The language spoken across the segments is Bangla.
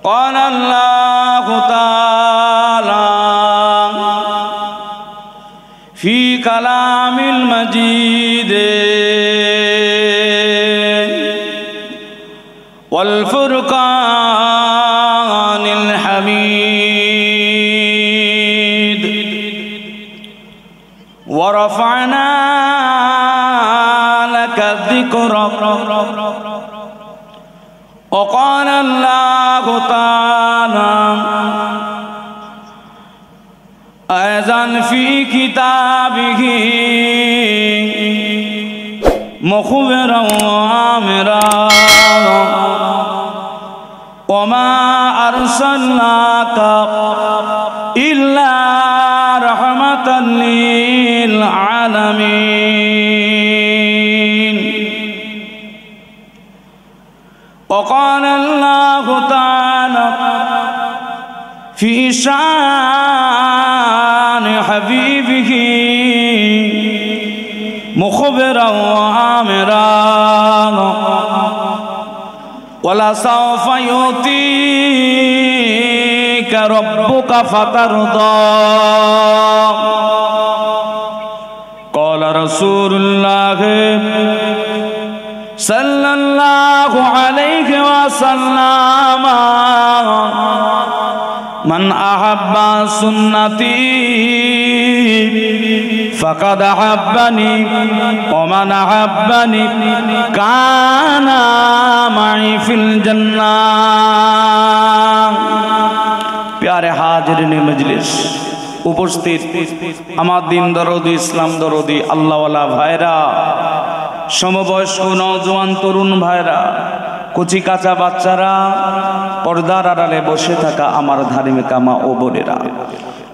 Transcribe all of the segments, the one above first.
قال الله تعالى في كلام المجيد والفرقان الحميد ورفعنا لك ذكرك وقال الله تعالى أيضا في كتابه مخبرا وآمرا وما أرسلناك إلا رحمة للعالمين وقال الله تعالى في شان حبيبه مخبرا وآمرا ولسوف يؤتيك ربك فترضى قال رسول الله صلى الله عليه وسلم من أحب سنتي فقد أحبني ومن أحبني كان معي في الجنة प्यारे हाजिरिन मजलिस उपस्थित আমার দিন দরদি ইসলাম দরদি আল্লাহওয়ালা ভাইরা সমবয়স্ক নওজোয়ান তরুণ ভাইরা কচি কাঁচা বাচ্চারা পর্দার আড়ালে বসে থাকা আমার ধার্মিকা মা ও বোনেরা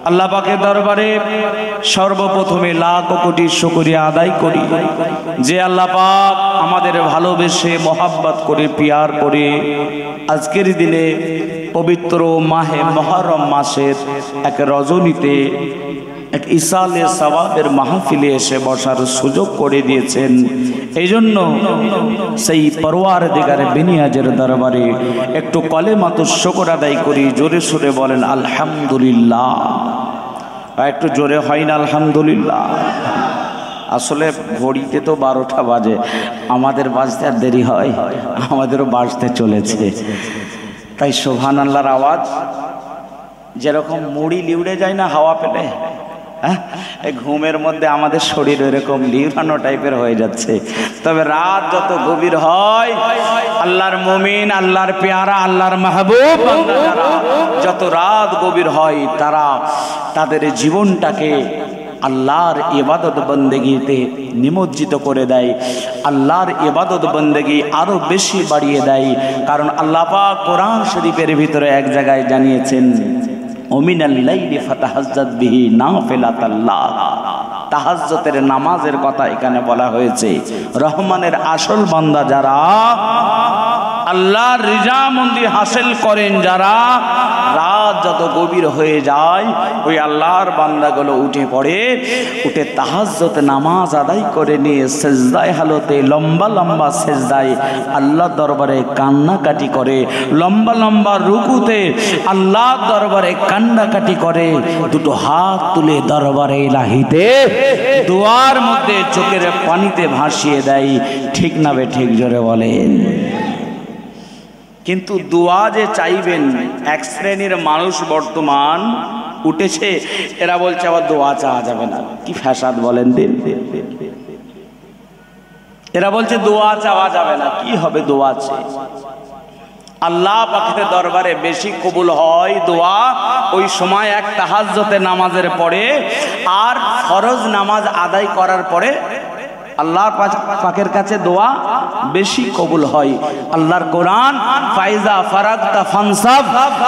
আল্লাহ পাকের দরবারে সর্বপ্রথমে লাখ কোটি শুকরিয়া আদায় করি যে আল্লাহ পাক আমাদের ভালোবেসে মোহাব্বত করে পিয়ার করে আজকের দিনে পবিত্র মাহে মুহররম মাসের এক রজনীতে এক ইসালে সওয়াবের মাহফিলে এসে বসার সুযোগ করে দিয়েছেন। এই জন্য সেই পরওয়ারদিগার বিনিয়াজের দরবারে একটু কলেমাতুশ শুকর আদায় করি। জোরে সুরে বলেন আলহামদুলিল্লাহ। একটু জোরে হয় না আলহামদুলিল্লাহ? আসলে ঘড়িতে তো 12টা বাজে, আমাদের বাজতে আর দেরি হয়, আমাদেরও বাজতে চলেছে। তাই সুবহানাল্লাহর আওয়াজ যেরকম মুড়ি লিউড়ে যায় না হাওয়া পেলে, এই ঘুমের মধ্যে আমাদের শরীর এরকম লিউড়ানো টাইপের হয়ে যাচ্ছে। তবে রাত যত গভীর হয়, আল্লাহর মুমিন, আল্লাহর পেয়ারা, আল্লাহর মাহবুব যত রাত গভীর হয়, তারা তাদের জীবনটাকে আল্লাহর ইবাদত বন্দেগীতে নিমজ্জিত করে দেয়, আল্লাহর ইবাদত বন্দেগী আরো বেশি বাড়িয়ে দেয়। কারণ আল্লাহ পাক কোরআন শরীফের ভিতরে এক জায়গায় জানিয়েছেন ওমিনাল লাইলি ফাতাহাজ্জাদ বিহি নাফিলাতাল লাক। তাহাজ্জুদের নামাজের কথা এখানে বলা হয়েছে। রহমানের আসল বান্দা যারা, আল্লাহর রিজামন্দি হাসিল করেন যারা, রাত যত গভীর হয়ে যায় ওই আল্লাহর বান্দাগুলো উঠে পড়ে, উঠে তাহাজ্জুদ নামাজ আদায় করে নিয়ে সেজদায় হালতে লম্বা লম্বা সেজদায় আল্লাহ দরবারে কান্নাকাটি করে, লম্বা লম্বা রুকুতে আল্লাহ দরবারে কান্নাকাটি করে, দুটো হাত তুলে দরবারে ইলাহিতে দোয়ার মধ্যে চোখের পানিতে ভাসিয়ে দেয়। ঠিক না বে ঠিক? জোরে বলেন। কিন্তু দোয়া যে চাইবেন, এক শ্রেণীর মানুষ বর্তমান উঠেছে, এরা বলছে আবার দোয়া চাওয়া যাবে না। কি ফ্যাসাদ বলেন দিন। এরা বলছে দোয়া চাওয়া যাবে না। কি হবে দোয়া চেয়ে? আল্লাহ পাকের দরবারে বেশি কবুল হয় দোয়া ওই সময় এক তাহাজ্জুদে নামাজের পরে আর ফরজ নামাজ আদায় করার পরে আল্লাহর পাকের কাছে দোয়া বেশি কবুল হয়। আল্লাহর কোরআন ফাইজা ফারাগতা ফানসাব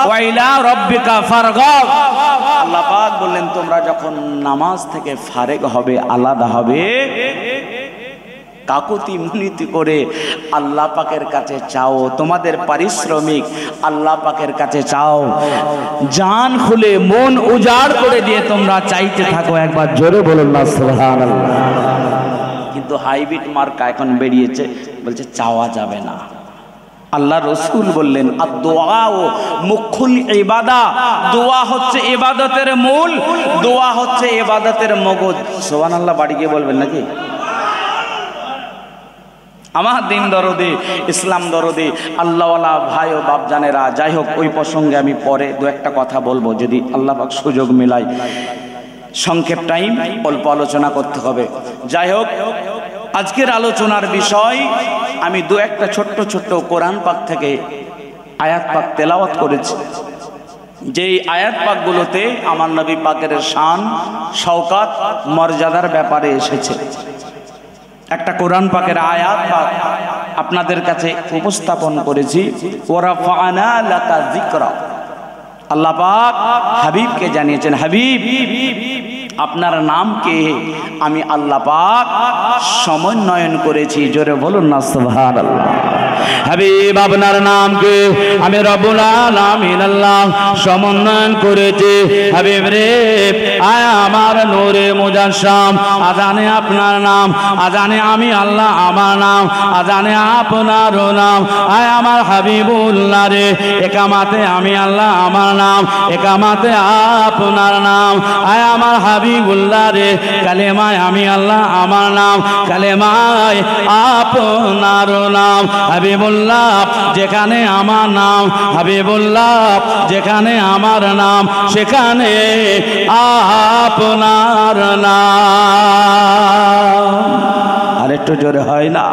ওয়া ইলা রাব্বিকা ফারগাব। আল্লাহ পাক বললেন তোমরা যখন নামাজ থেকে ফারেগ হবে, আলাদা হবে, কাকুতি মিনতি করে আল্লাহ পাকের কাছে চাও, তোমাদের পারিশ্রমিক আল্লাহ পাকের কাছে চাও, জান খুলে মন উজাড় করে দিয়ে তোমরা চাইতে থাকো। একবার জোরে বলুন না সুবহানাল্লাহ। কিন্তু হাইব্রিড মার্কা এখন বেরিয়েছে, বলছে চাওয়া যাবে না। আল্লাহ রসুল বললেন আর দোয়া ও মুখুল ইবাদা, দোয়া হচ্ছে ইবাদতের মূল, দোয়া হচ্ছে ইবাদতের মগজ। সুবহানাল্লাহ বাড়ি গিয়ে বলবেন নাকি? আমার দিন দরদি, ইসলাম দরদি আল্লাহওয়ালা ভাই ও বাপজানেরা, যাই হোক ওই প্রসঙ্গে আমি পরে দু একটা কথা বলবো যদি আল্লাহ পাক সুযোগ মিলায়। সংক্ষেপ টাইম, অল্প আলোচনা করতে হবে। যাই হোক, আজকের আলোচনার বিষয় আমি দু একটা ছোট্ট ছোট্ট কোরআন পাক থেকে আয়াত পাক তেলাওয়াত করেছি, যেই আয়াত পাকগুলোতে আমার নবী পাকের শান, শওকাত, মর্যাদার ব্যাপারে এসেছে। একটা কোরআন পাকের আয়াত পাক আপনাদের কাছে উপস্থাপন করেছি। ওয়ারাফা'না লাকা যিকরা, আল্লাহ পাক হাবিবকে জানিয়েছেন, হাবিব আপনার নামকে আমি আল্লাহ পাক সমন্বয়ন করেছি। জোরে বলুন না সুবহানাল্লাহ। হাবিব আপনার নামকে আমি রব্বুল আলামিন আল্লাহ সমন্বয়ন করেছি। হাবিব রে আয় আমার নূরে মুজাসসাম, আজানে আপনার নাম, আজানে আমি আল্লাহ আমার নাম, আজানে আপনার নাম। আয় আমার হাবিবুল্লাহ রে, একামাতে আমি আল্লাহ আমার নাম, একামাতে আপনার নাম। আয় আমার হাবিবুল্লাহ রে, কালেমায় আমি আল্লাহ আমার নাম, কালেমায় আপনার নাম। হাবিবুল্লাহ যেখানে আমার নাম, হাবিবুল্লাহ যেখানে আমার নাম, সেখানে আপনার নাম। আর একটু জোরে হয় না?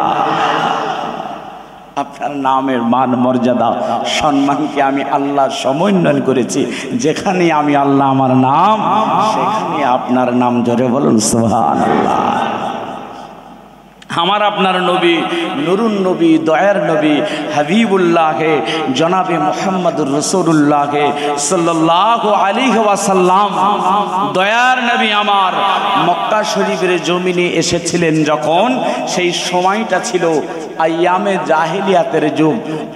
আপনার নামের মান, মর্যাদা, সম্মানকে আমি আল্লাহ সমন্বয় করেছি। যেখানে আমি আল্লাহ আমার নাম, সেখানে আপনার নাম। জোরে বলুন সুবহানাল্লাহ। আমার আপনার নবী, নুরুন নবী, দয়ার নবী, হাবিবুল্লাহে জনাবে মুহাম্মদুর রাসূলুল্লাহে সাল্লাল্লাহু আলাইহি ওয়াসাল্লাম, দয়ার নবী আমার মক্কা শরীফের জমিনে এসেছিলেন যখন, সেই সময়টা ছিল আইয়ামে জাহেলিয়াতের যুগ,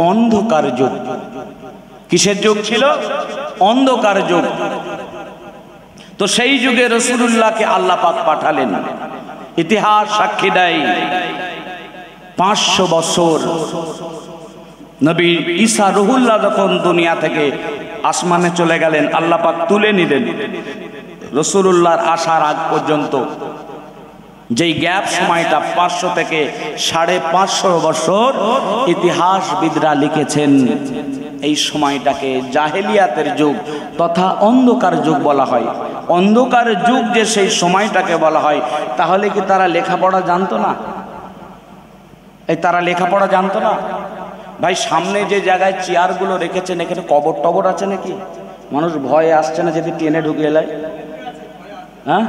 অন্ধকার যুগ। কিসের যুগ ছিল? অন্ধকার যুগ। তো সেই যুগে রাসূলুল্লাহকে আল্লাহ পাক পাঠালেন। ইতিহাস সাক্ষী দেয় 500 বছর নবী ঈসা রুহুল্লাহ যখন দুনিয়া থেকে আসমানে চলে গেলেন, আল্লাহ পাক তুলে নিলেন। রাসূলুল্লাহর আসার আগ পর্যন্ত যেই গ্যাপ সময়টা 500 থেকে 550 বছর, ইতিহাসবিদরা লিখেছেন এই সময়টাকে জাহেলিয়াতের যুগ তথা অন্ধকার যুগ বলা হয়। অন্ধকার যুগ যে সেই সময়টাকে বলা হয়, তাহলে কি তারা লেখাপড়া জানতো না? তারা লেখাপড়া জানতো না? ভাই সামনে যে জায়গায় চেয়ারগুলো রেখেছেন, এখানে কবর টবর আছে নাকি? মানুষ ভয়ে আসছে না যদি টেনে ঢুকে এলাই? হ্যাঁ,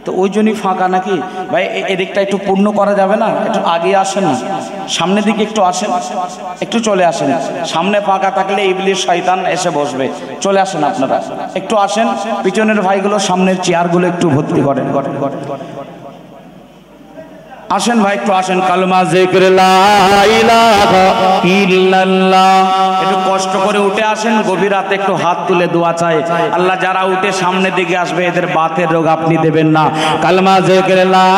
তো ওই জন্যই ফাঁকা নাকি? ভাই এদিকটা একটু পূর্ণ করা যাবে না? একটু আগে আসেন না, সামনের দিকে একটু আসেন, একটু চলে আসেন। সামনে ফাঁকা থাকলে ইবলিস শয়তান এসে বসবে। চলে আসেন আপনারা, একটু আসেন। পিছনের ভাইগুলো সামনের চেয়ারগুলো একটু ভর্তি করেন। আসেন ভাই, একটু আসেন। কালমা জিকির লা ইলাহা ইল্লাল্লাহ, একটু কষ্ট করে উঠে আসেন। গভীর রাতে একটু হাত তুলে দোয়া চাই। আল্লাহ যারা উঠে সামনের দিকে আসবে, এদের বাতের রোগ আপনি দেবেন না। কালমা জিকির লা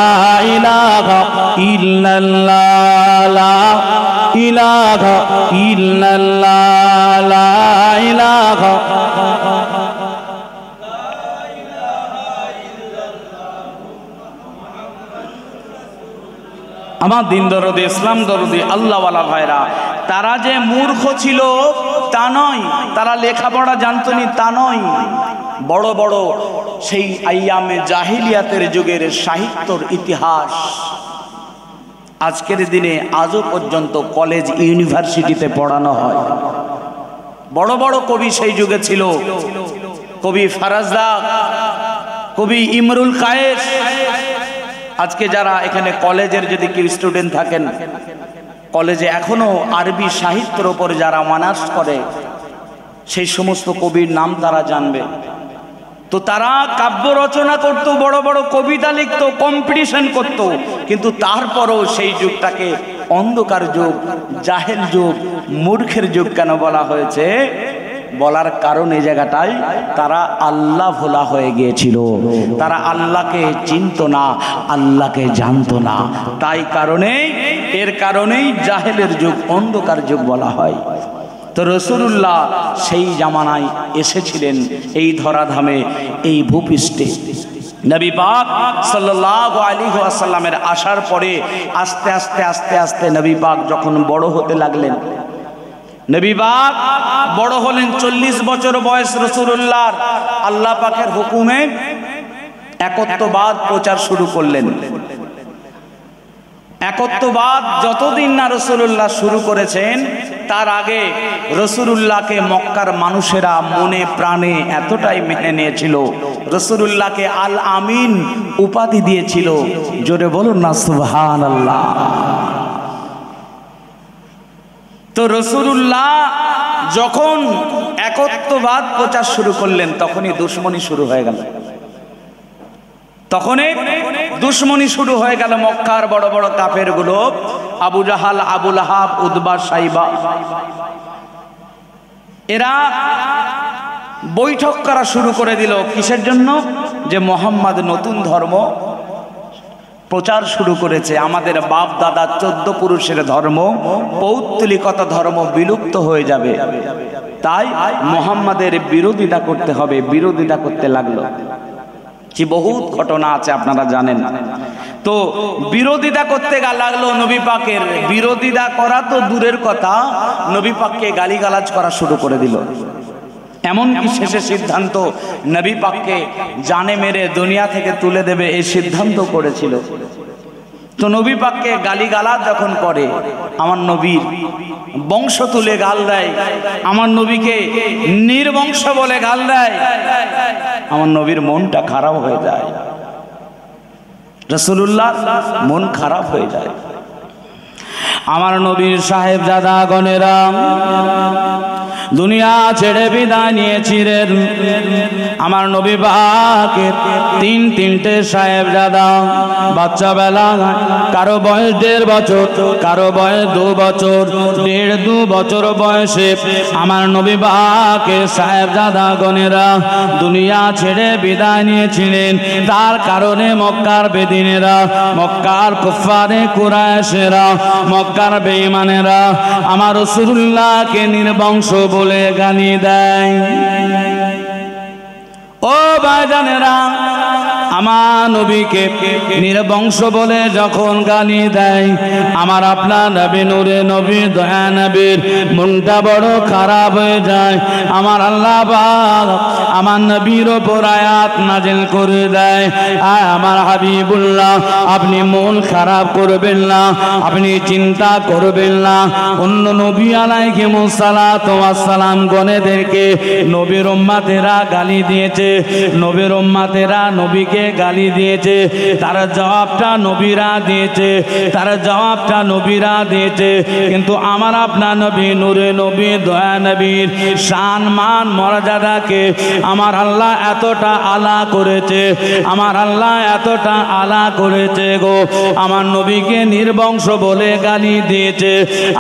ইলাহা ইল্লাল্লাহ, লা ইলাহা ইল্লাল্লাহ, লা ইলাহা। আমার দিন দরদি, ইসলাম দরদি আল্লাহওয়ালা ভাইরা, তারা যে মূর্খ ছিল তা নয়, তারা লেখাপড়া জানতো না তা নয়। বড় বড় সেই আইয়ামে জাহিলিয়াতের যুগের সাহিত্যর ইতিহাস আজকের দিনে আজও পর্যন্ত কলেজ ইউনিভার্সিটিতে পড়ানো হয়। বড় বড় কবি সেই যুগে ছিল। কবি ফারাজদাক, কবি ইমরুল কায়েস। আজকে যারা এখানে কলেজের যদি কেউ স্টুডেন্ট থাকেন, কলেজে এখনো আরবি সাহিত্যের ওপর যারা মানার্স করে, সেই সমস্ত কবির নাম তারা জানবে। তো তারা কাব্য রচনা করতো, বড় বড় কবিতা লিখতো, কম্পিটিশন করত, কিন্তু তারপরও সেই যুগটাকে অন্ধকার যুগ, জাহেল যুগ, মূর্খের যুগ কেন বলা হয়েছে? বলার কারণ এই জায়গাটাই, তারা আল্লাহ ভোলা হয়ে গিয়েছিল। তারা আল্লাহকে চিনত না, আল্লাহকে জানতো না। তাই কারণে এর কারণেই জাহেলের যুগ, অন্ধকার যুগ বলা হয়। তো রাসূলুল্লাহ সেই জামানায় এসেছিলেন এই ধরাধামে, এই ভূপৃষ্ঠে। নবী পাক সাল্লাল্লাহু আলাইহি ওয়াসাল্লামের আসার পরে আস্তে আস্তে আস্তে আস্তে নবী পাক যখন বড় হতে লাগলেন, নবী পাক বড় হলেন, 40 বছর বয়স রাসূলুল্লাহর। আল্লাহ পাকের হুকুমে একত্ববাদ প্রচার শুরু করলেন। একত্ববাদ যতদিন না রাসূলুল্লাহ শুরু করেছেন, তার আগে রাসূলুল্লাহকে মক্কার মানুষেরা মনে প্রাণে এতটাই মেনে নিয়েছিল, রাসূলুল্লাহকে আল আমিন উপাধি দিয়েছিল। জোরে বলুন না সুবহানাল্লাহ। তো রাসূলুল্লাহ যখন একত্ববাদ প্রচার শুরু করলেন, তখনই দুশমনি শুরু হয়ে গেল। তখনই দুশমনি শুরু হয়ে গেল মক্কার বড় বড় কাফেরগুলো, আবু জাহাল, আবু লাহাব, উতবা, সাইবা। এরা বৈঠক করা শুরু করে দিল। কিসের জন্য? যে মুহাম্মদ নতুন ধর্ম প্রচার শুরু করেছে, আমাদের বাপ দাদা 14 পুরুষের ধর্ম, পৌত্তলিকতা ধর্ম বিলুপ্ত হয়ে যাবে, তাই মুহাম্মাদের বিরোধিতা করতে হবে। বিরোধিতা করতে লাগলো। কি বহুত ঘটনা আছে আপনারা জানেন। তো বিরোধিতা করতে লাগলো নবী পাকের। বিরোধিতা করা তো দূরের কথা, নবী পাককে গালিগালাজ করা শুরু করে দিল। এমনকি শেষে সিদ্ধান্ত নবী পাককে জানে মেরে দুনিয়া থেকে তুলে দেবে, এই সিদ্ধান্ত করেছিল। তো নবী পাককে গালিগালাজ যখন করে, আমার নবীর বংশ তুলে গাল দেয়, আমার নবীকে নির্বংশ বলে গাল দেয়, আমার নবীর মনটা খারাপ হয়ে যায়। রাসূলুল্লাহ মন খারাপ হয়ে যায়। আমার নবীর সাহেবজাদা গণেরা দুনিয়া ছেড়ে বিদায় নিয়েছিলেন। আমার নবী পাকের তিনটে সাহেবজাদা বাচ্চা বেলা, কারো বয়স 1.5 বছর, কারো বয়স 2 বছর, 1.5-2 বছর বয়সে আমার নবী পাকের সাহেবজাদা গণেরা দুনিয়া ছেড়ে বিদায় নিয়েছিলেন। তার কারণে মক্কার বেদিনেরা, মক্কার কুফারে কুরাইশেরা, মক্কার বেঈমানেরা আমার রাসূলুল্লাহকে নির্বংশ বলে গালি দেয়। ও ভাইজানেরা, আমার নবীকে নির্বংশ বলে যখন গালি দেয়, আমার আপনার নবী নূরে নবী দয়া নবীর মনটা বড় খারাপ হয়ে যায়। আমার আল্লাহ পাক আমার নবীর উপর আয়াত নাযিল করে দেয়, আমার হাবিবুল্লাহ আপনি মন খারাপ করবেন না, আপনি চিন্তা করবেন না। অন্য নবী আলাইহিমুস সালাতু ওয়াস সালাম গণেদেরকে নবীর উম্মতেরা গালি দিয়েছে, নবীর উম্মতেরা নবীকে গালি দিয়েছে, তার জবাবটা নবীরা দিয়েছে, তার জবাবটা নবীরা দিয়েছে। কিন্তু আমার আপনার নবী নূরে নবী দয়া নবীর শান মান মর্যাদাকে আমার আল্লাহ এতটা আলা করেছে, আমার আল্লাহ এতটা আলা করেছে গো, আমার নবীকে নির্বংশ বলে গালি দিয়েছে।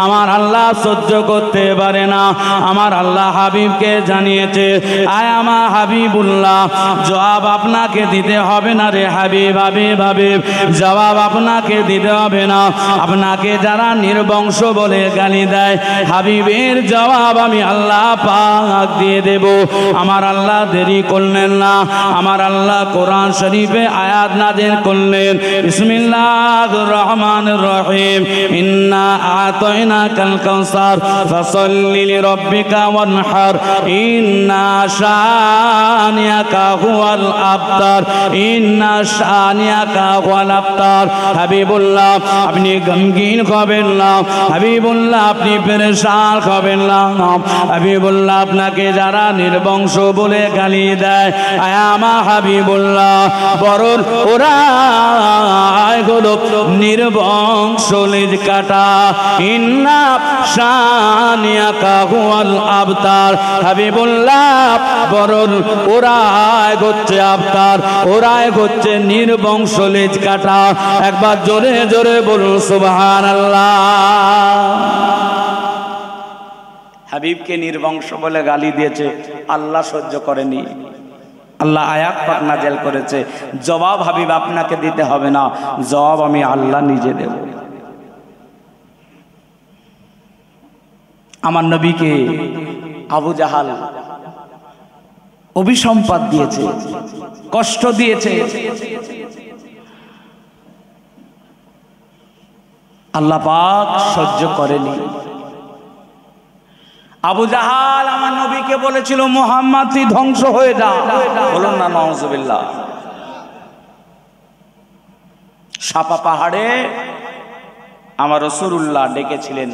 আমার আল্লাহ সহ্য করতে পারে না। আমার আল্লাহ হাবিবকে জানিয়েছে, আয় আমার হাবিবুল্লাহ, জবাব আপনাকে দিতে হবে না রে হাবিব, হাবিব হাবিব, জবাব আপনাকে দিতে হবে না। আপনাকে যারা নির্বংশ বলে গালি দেয়, হাবিবের জবাব আমি আল্লাহ পাক দিয়ে দেব। আমার আল্লাহ দেরি করলেন না, আমার আল্লাহ কোরআন শরীফে আয়াত নাযিল করলেন, বিসমিল্লাহির রহমানির রহিম, ইন্না আতাইনাকাল কাউসার ফাসাল্লি লিরাব্বিকা ওয়ানহার, ইন্না শানিয়াকা হুয়াল আবতার, ইন্না শানিয়াকা হুয়াল আবতার। হাবিবুল্লাহ আপনি গমগীন হবেন না, হাবিবুল্লাহ আপনি পেরেশান হবেন না। হাবিবুল্লাহ আপনাকে যারা নির্বংশ বলে গালি দেয়, আয় আমার হাবিবুল্লাহ, বরং ওরা হলো নির্বংশ লেজ কাটা, ইন্না শানিয়াকা হুয়াল আবতার। হাবিবুল্লাহ বরং ওরা হচ্ছে আবতার, ওরা হচ্ছে নির্বংশ লেজ কাটা। একবার জোরে জোরে বলুন সুবহানাল্লাহ। হাবিবকে নির্বংশ বলে গালি দিয়েছে, আল্লাহ সহ্য করেনি। আল্লাহ আয়াত পাক নাযিল করেছে, জবাব হাবিব আপনাকে দিতে হবে না, জবাব আমি আল্লাহ নিজে দেব। আমার নবীকে আবু জাহাল অভিসম্পাত দিয়েছে, কষ্ট দিয়েছে। আল্লাহ পাক সহ্য করেনি। আবু জাহাল আমার নবীকে বলেছিল, মুহাম্মদ তুই ধ্বংস হয়ে যা। বলুন না নাউজুবিল্লাহ। সাপা পাহাড়ে আমার রাসূলুল্লাহ ডেকেছিলেন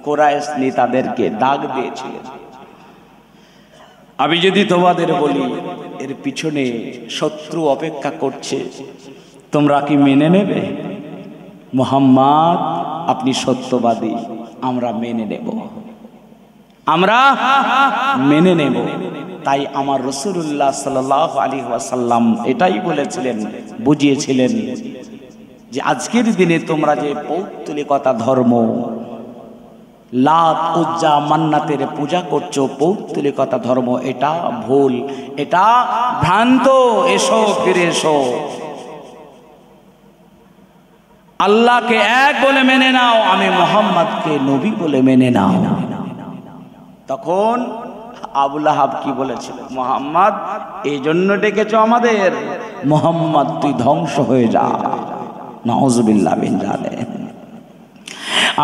কুরাইশ নেতাদেরকে, ডাক দিয়েছিলেন, আমি যদি তোমাদের বলি এর পিছনে শত্রু অপেক্ষা করছে, তোমরা কি মেনে নেবে? মুহাম্মদ আপনি সত্যবাদী, আমরা মেনে নেব, আমরা মেনে নেব। তাই আমার রাসূলুল্লাহ সাল্লাল্লাহু আলাইহি ওয়াসাল্লাম এটাই বলেছিলেন, বুঝিয়েছিলেন যে আজকের দিনে তোমরা যে পৌত্তলিকতা ধর্ম, লাত উজ্জা মান্নাতের পূজা করছো, পৌত্তলিকতা ধর্ম, এটা ভুল, এটা ভ্রান্ত। এসো, ফিরে এসো, আল্লাহকে এক বলে মেনে নাও, আমি মুহাম্মদকে নবী বলে মেনে নাও। তখন আবু লাহাব কি বলেছিল? মুহাম্মদ এই জন্য ডেকেছো আমাদের? মুহাম্মদ তুই ধ্বংস হয়ে যা। নাউজুবিল্লাহ মিন যালিক।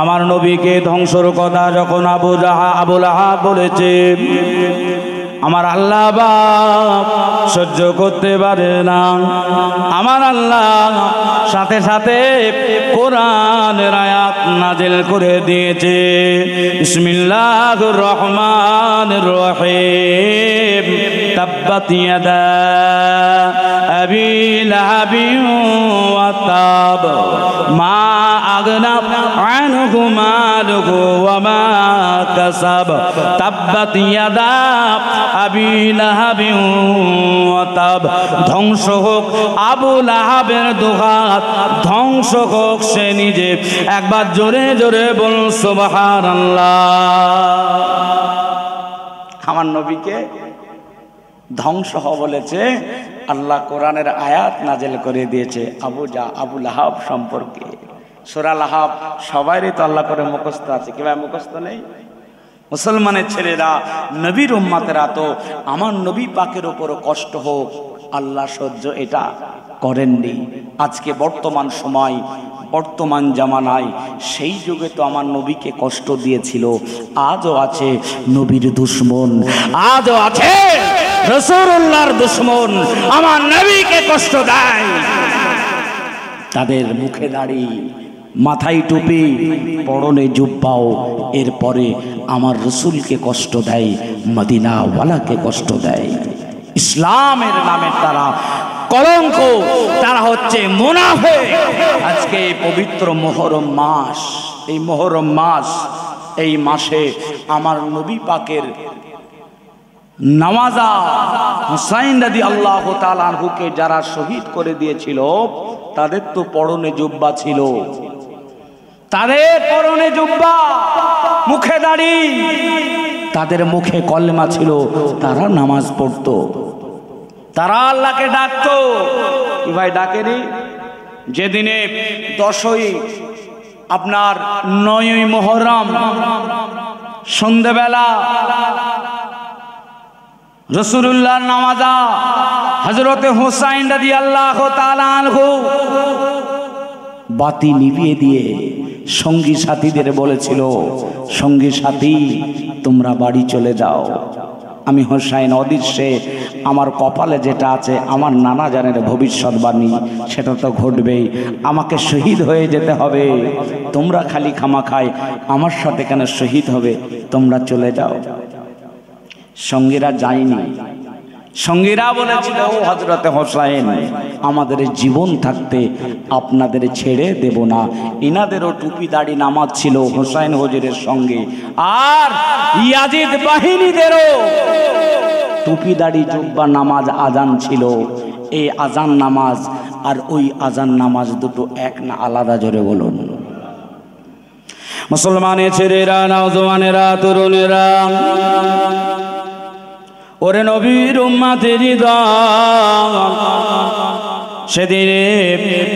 আমার নবীকে ধ্বংসর কথা যখন আবু লাহাব বলেছে, আমার আল্লাহ বাপ সহ্য করতে পারে না। আমার আল্লাহ সাথে সাথে কোরআনের আয়াত নাজিল করে দিয়েছে, বিসমিল্লাহির রহমানির রহিম, তাব্বাত ইয়াদা আবি লাহাবিন ওয়া তাব, মা আগনা আনহু মালুহু ওয়া মা কাসাব, তাব্বাত ইয়াদা আবি লাহাবিন ওয়া তাব। ধ্বংস হোক আবু লাহাবের দুহাত, ধ্বংস হোক সে নিজে। একবার জোরে জোরে বলুন সুবহানাল্লাহ। আমার নবীকে ধ্বংস হওয়া বলেছে, আল্লাহ কোরআনের আয়াত নাজিল করে দিয়েছে আবু লাহাব সম্পর্কে। সূরা লাহাব সবারই তো আল্লাহ করে মুখস্থ আছে, কি ভাই মুখস্থ নেই? মুসলমানের ছেলেরা, নবীর উম্মতেরা তো আমার নবী পাকের উপরও কষ্ট হোক আল্লাহ সহ্য এটা করেননি। আজকে বর্তমান সময়, বর্তমান জামানায়, সেই যুগে তো আমার নবীকে কষ্ট দিয়েছিল, আজও আছে নবীর দুশমন, আজও আছে রাসূলুল্লাহর দুশমন, আমার নবীকে কষ্ট দেয়। তাদের মুখে দাড়ি, মাথায় টুপি, পরনে জুব্বাও, এরপরে আমার রসুলকে কষ্ট দেয়, মদিনাওয়ালাকে কষ্ট দেয়। ইসলামের নামে তারা কলঙ্ক, তারা হচ্ছে মুনাফিক। আজকে পবিত্র মুহররম মাস, এই মুহররম মাস, এই মাসে আমার নবী পাকের নামাজা হুসাইন রাদিয়াল্লাহু তাআলা আনহুকে যারা শহীদ করে দিয়েছিল, তাদের তো পরনে জুব্বা ছিল, তাদের পরনে জুব্বা, মুখে দাড়ি, তাদের মুখে কলেমা ছিল, তারা নামাজ পড়তো, তারা আল্লাহকে ডাকতো। কি ভাই ডাকেনি? যেদিনে 10ই আপনার 9ই মুহররম সন্ধ্যাবেলা রাসূলুল্লাহর নামাজা হযরতে হুসাইন রাদিয়াল্লাহু তাআলা আনহু বাতি নিভিয়ে দিয়ে সঙ্গী সাথীদের বলেছিল, সঙ্গী সাথী তোমরা বাড়ি চলে যাও, আমি হুসাইন অদৃশ্যে আমার কপালে যেটা আছে, আমার নানা জানের ভবিষ্যৎবাণী সেটা তো ঘটবেই, আমাকে শহীদ হয়ে যেতে হবে, তোমরা খালি খামাখায় আমার সাথে কেন শহীদ হবে, তোমরা চলে যাও। সঙ্গীরা যায়নি, সঙ্গীরা বলেছিল, ও হযরতে হুসাইন আমাদের জীবন থাকতে আপনাদের ছেড়ে দেব না। ইনাদেরও টুপি দাড়ি নামাজ ছিল হুসাইন হুজুরের সঙ্গে, আর ইয়াজিদ বাহিনীদেরও টুপি দাড়ি জুব্বা নামাজ আজান ছিল। এই আজান নামাজ আর ওই আজান নামাজ দুটো এক না আলাদা? জোরে বলুন। মুসলমানের ছেলেরা, নওজওয়ানেরা, তরুণেরা, ওরে নবীর উম্মতের দল, সেদিনে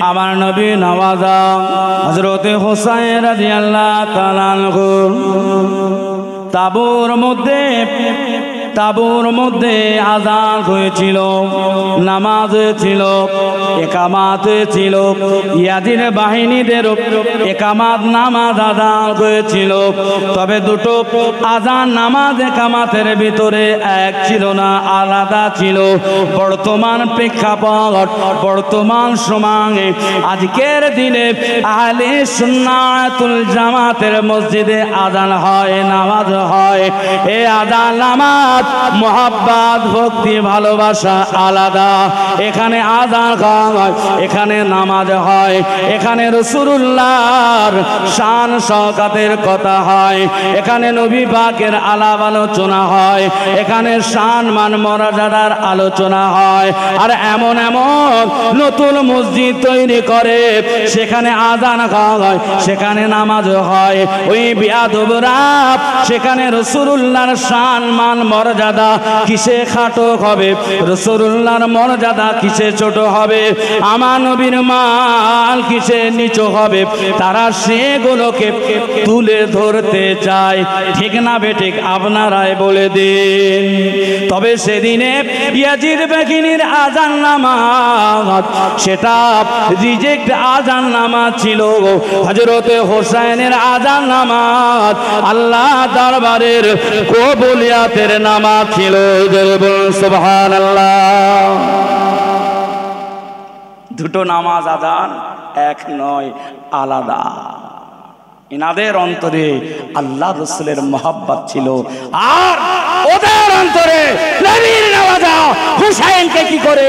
আমার নবী নামাজা হযরতে হুসাইন রাদিয়াল্লাহু তাআলা আনহু তাবুর মধ্যে আযান হয়েছিল, নামাজ হয়েছিল, ইকামাত হয়েছিল। ইয়াজিদ বাহিনীদের ইকামাত নামাজ আযান হয়েছিল, তবে দুটো আযান নামাজ ইকামাতের ভিতরে এক ছিল না, আলাদা ছিল। বর্তমান প্রেক্ষাপট, বর্তমান সময়ে আজকের দিনে আহলে সুন্নাতুল জামাতের মসজিদে আযান হয়, নামাজ হয়। এই আযান নামাজ মোহাব্বত ভক্তি ভালোবাসা আলাদা। এখানে আযান হয়, এখানে নামাজ হয়, এখানে রাসূলুল্লাহর শান শওকতের কথা হয়, এখানে নবী পাকের আলাপ আলোচনা হয়, এখানে শান মান মর্যাদার আলোচনা হয়। আর এমন নতুন মসজিদ তৈরি করে, সেখানে আযান হয়, সেখানে নামাজ হয়। ওই বিয়াদবরা সেখানে রাসূলুল্লাহর শান মান মর্যাদা কিসে খাটো হবে, রাসূলুল্লাহর মর্যাদা কিসে ছোট হবে, আমার নবীর মান কিসে নিচু হবে, তারা সেগুলোকে তুলে ধরতে চায়। ঠিক না বেঠিক আপনারাই বলে দিন। তবে সেদিনে ইয়াজিদ বাহিনীর আযান নামাজ সেটা রিজেক্ট আযান নামাজ ছিল। হযরতে হোসেনের আযান নামাজ আল্লাহ দরবারের কবুলিয়াতের নামাজ ছিল। সুবহানাল্লাহ। দুটো নামাজ আযান এক নয়, আলাদা। ইনাদের অন্তরে আল্লাহ রাসূলের মহব্বত ছিল, আর ওদের অন্তরে নবীর নওয়াজা হুসাইনকে কি করে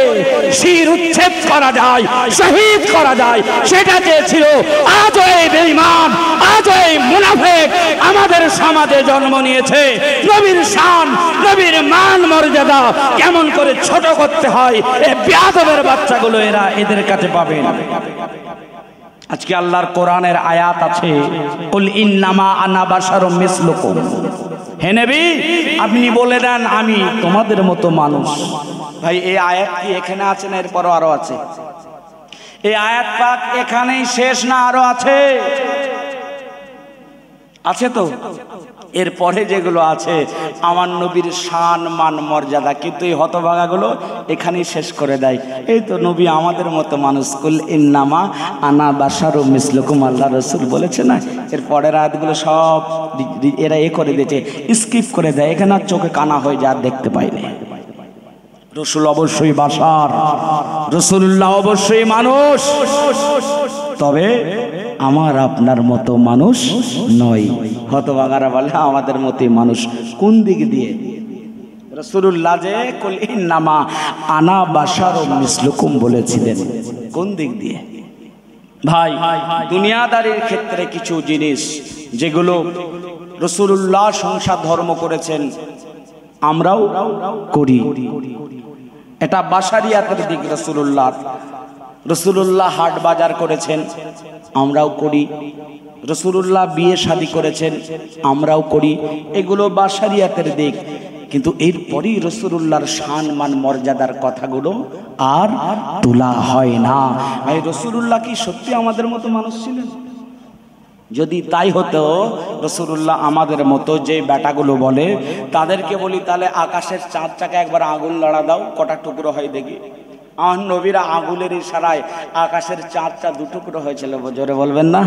শির উচ্ছেদ করা যায়, শহীদ করা যায়, সেটা চেয়েছিল। আজ এই বেঈমান, আজ এই মুনাফিক আমাদের সমাজে জন্ম নিয়েছে। নবীর শান, নবীর মান মর্যাদা কেমন করে ছোট করতে হয়, এই বেয়াদবের বাচ্চাগুলো এরা এদের কাছে পাবে না। আজকে আল্লাহর কোরআনের আয়াত আছে, কুল ইন্নামা আনা বাশারুম মিসলুকুম। হে নবী, আপনি বলে দেন আমি তোমাদের মতো মানুষ। ভাই, এই আয়াত কি এখানে আছে না এরপরও আরো আছে? এই আয়াত পাক এখানেই শেষ না, আরো আছে? আছে তো। এরপরে যেগুলো আছে আমার নবীর শান মান মর্যাদা, কিন্তু এই হতভাগাগুলো এখানেই শেষ করে দেয়। এই তো নবী আমাদের মতো মানুষ, কুল ইন্নামা আনা বাশারুম মিসলুকুম, আল্লাহ রাসূল বলেছে না। এর পরের আয়াতগুলো সব এরা করে দিয়েছে, স্কিপ করে দেয়, এখানে আর চোখে কানা হয়ে যায়, আর দেখতে পাইনি। রাসূল অবশ্যই বাশার, রাসূলুল্লাহ অবশ্যই মানুষ, তবে আমার আপনার মতো মানুষ নয়। হতভাগারা বলে আমাদের মতোই মানুষ। কোন দিক দিয়ে? রাসূলুল্লাহ যে কুল ইন্নামা আনা বাশারুম মিসলুকুম বলেছিলেন, কোন দিক দিয়ে? ভাই, দুনিয়াদারির ক্ষেত্রে কিছু জিনিস যেগুলো রাসূলুল্লাহ সংসার ধর্ম করেছেন আমরাও করি, এটা বাশারিয়াতের দিক। রাসূলুল্লাহ হাট বাজার করেছেন, আমরাও করি। রাসূলুল্লাহ বিয়ে শাদী করেছেন, আমরাও করি। এগুলো বাশারিয়াতের দিক। কিন্তু এরপরই রাসূলুল্লাহর শান মান মর্যাদার কথাগুলো আর তোলা হয় না। ভাই, রাসূলুল্লাহ কি সত্যি আমাদের মতো মানুষ ছিলেন? যদি তাই হতো, রাসূলুল্লাহ আমাদের মতো যে বেটাগুলো বলে তাদেরকে বলি, তাহলে আকাশের চাঁদটাকে একবার আগুন লড়া দাও, কটা টুকরো হয় দেখি। আমার নবীরা আগুনের ইশারায় আকাশের চাঁদটা দুটুকরো হয়েছিল, জোরে বলবেন না?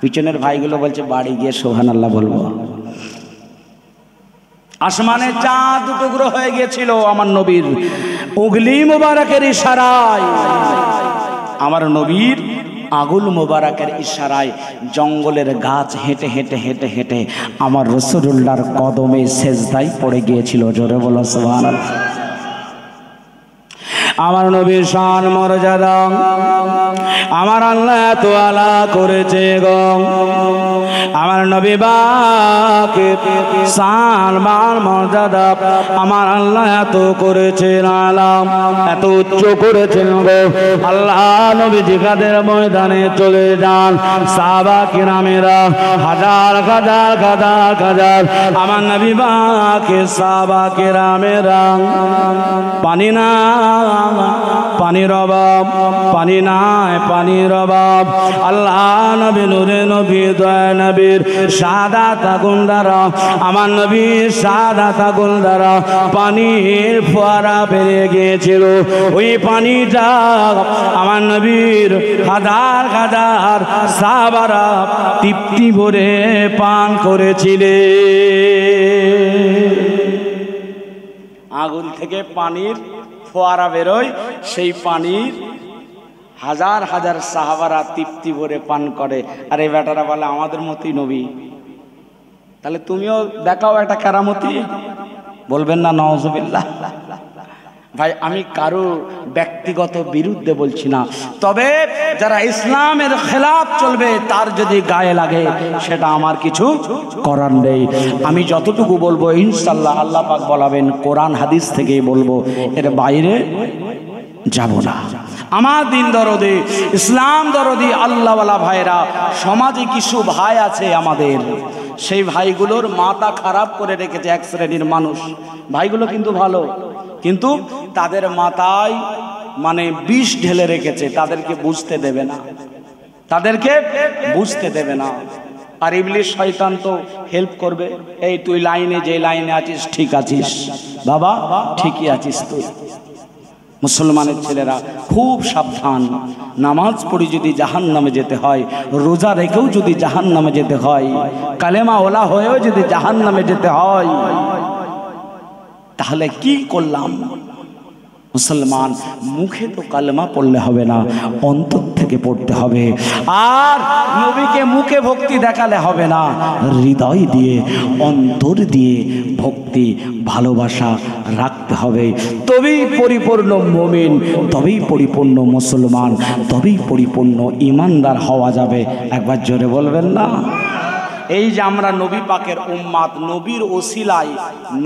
পিছনের ভাইগুলো বলছে বাড়ি গিয়ে সুবহানাল্লাহ বলবো। আসমানে চাঁদ দুটুকরো হয়ে গিয়েছিল আমার নবীর উগলি মোবারকের ইশারায়। আমার নবীর আগুল মোবারকের ইশারায় জঙ্গলের গাছ হেঁটে হেঁটে হেঁটে হেঁটে আমার রাসূলুল্লাহর কদমে সেজদায় পড়ে গিয়েছিল। জোরে বলো সুবহানাল্লাহ। আমার নবীর শান মর্যাদা আমার আল্লাহ এত আলা করেছে গো। আমার নবী বাকে শান মান মর্যাদা আমার আল্লাহ এত করেছেন, আলাম এত উচ্চ করেছেন গো। আল্লাহ নবী জিহাদের ময়দানে চলে যান, সাহাবা কিরামেরা হাজার হাজার হাজার হাজার আমার নবী বাকে সাহাবা কিরামেরা পানি না পানির অভাব, পানি নাই, পানির অভাব। আল্লাহ নবী নূরে নবী দয়া নবীর শাহাদাত আগুন দ্বারা, আমার নবীর শাহাদাত আগুন দ্বারা পানির ফোয়ারা বেরিয়ে গিয়েছিল। ওই পানিটা আমার নবীর হাজার হাজার সাহাবারা তৃপ্তি ভরে পান করেছিলেন। আগুন থেকে পানির ফোয়ারা বেরোয়, সেই পানির হাজার হাজার সাহাবারা তৃপ্তি ভরে পান করে। আর এই বেটারা বলে আমাদের মতোই নবী। তাহলে তুমিও দেখাও একটা কেরামতি, বলবেন না নাউজুবিল্লাহ? ভাই আমি কারো ব্যক্তিগত বিরুদ্ধে বলছি না, তবে যারা ইসলামের খেলাফ চলবে তার যদি গায়ে লাগে সেটা আমার কিছু করার নেই। আমি যতটুকু বলবো ইনশাআল্লাহ আল্লাহ পাক বলাবেন, কোরআন হাদিস থেকেই বলবো, এর বাইরে যাব না। আমার দিন দরদি, ইসলাম দরদি আল্লাহওয়ালা ভাইরা, সমাজে কিছু ভাই আছে আমাদের, সেই ভাইগুলোর মাথা খারাপ করে রেখেছে এক শ্রেণীর মানুষ। ভাইগুলো কিন্তু ভালো, কিন্তু তাদের মাথায় মানে বিষ ঢেলে রেখেছে, তাদেরকে বুঝতে দেবে না, তাদেরকে বুঝতে দেবে না। আর ইবলিশ শয়তান তো হেল্প করবে, এই তুই লাইনে যে লাইনে আছিস ঠিক আছিস বাবা, ঠিকই আছিস তুই। মুসলমানের ছেলেরা খুব সাবধান, নামাজ পড়ি যদি জাহান্নামে যেতে হয়, রোজা রেখেও যদি জাহান্নামে যেতে হয়, কালেমা ওলা হয়েও যদি জাহান্নামে যেতে হয়, তাহলে কি করলাম? মুসলমান মুখে তো কালেমা পড়লে হবে না, অন্তর থেকে পড়তে হবে। আর নবীকে মুখে ভক্তি দেখালে হবে না, হৃদয় দিয়ে অন্তর দিয়ে ভক্তি ভালোবাসা রাখতে হবে। তবেই পরিপূর্ণ মুমিন, তবেই পরিপূর্ণ মুসলমান, তবেই পরিপূর্ণ ইমানদার হওয়া যাবে। একবার জোরে বলবেন না? এই যে আমরা নবী পাকের উম্মাত, নবীর ওসিলায়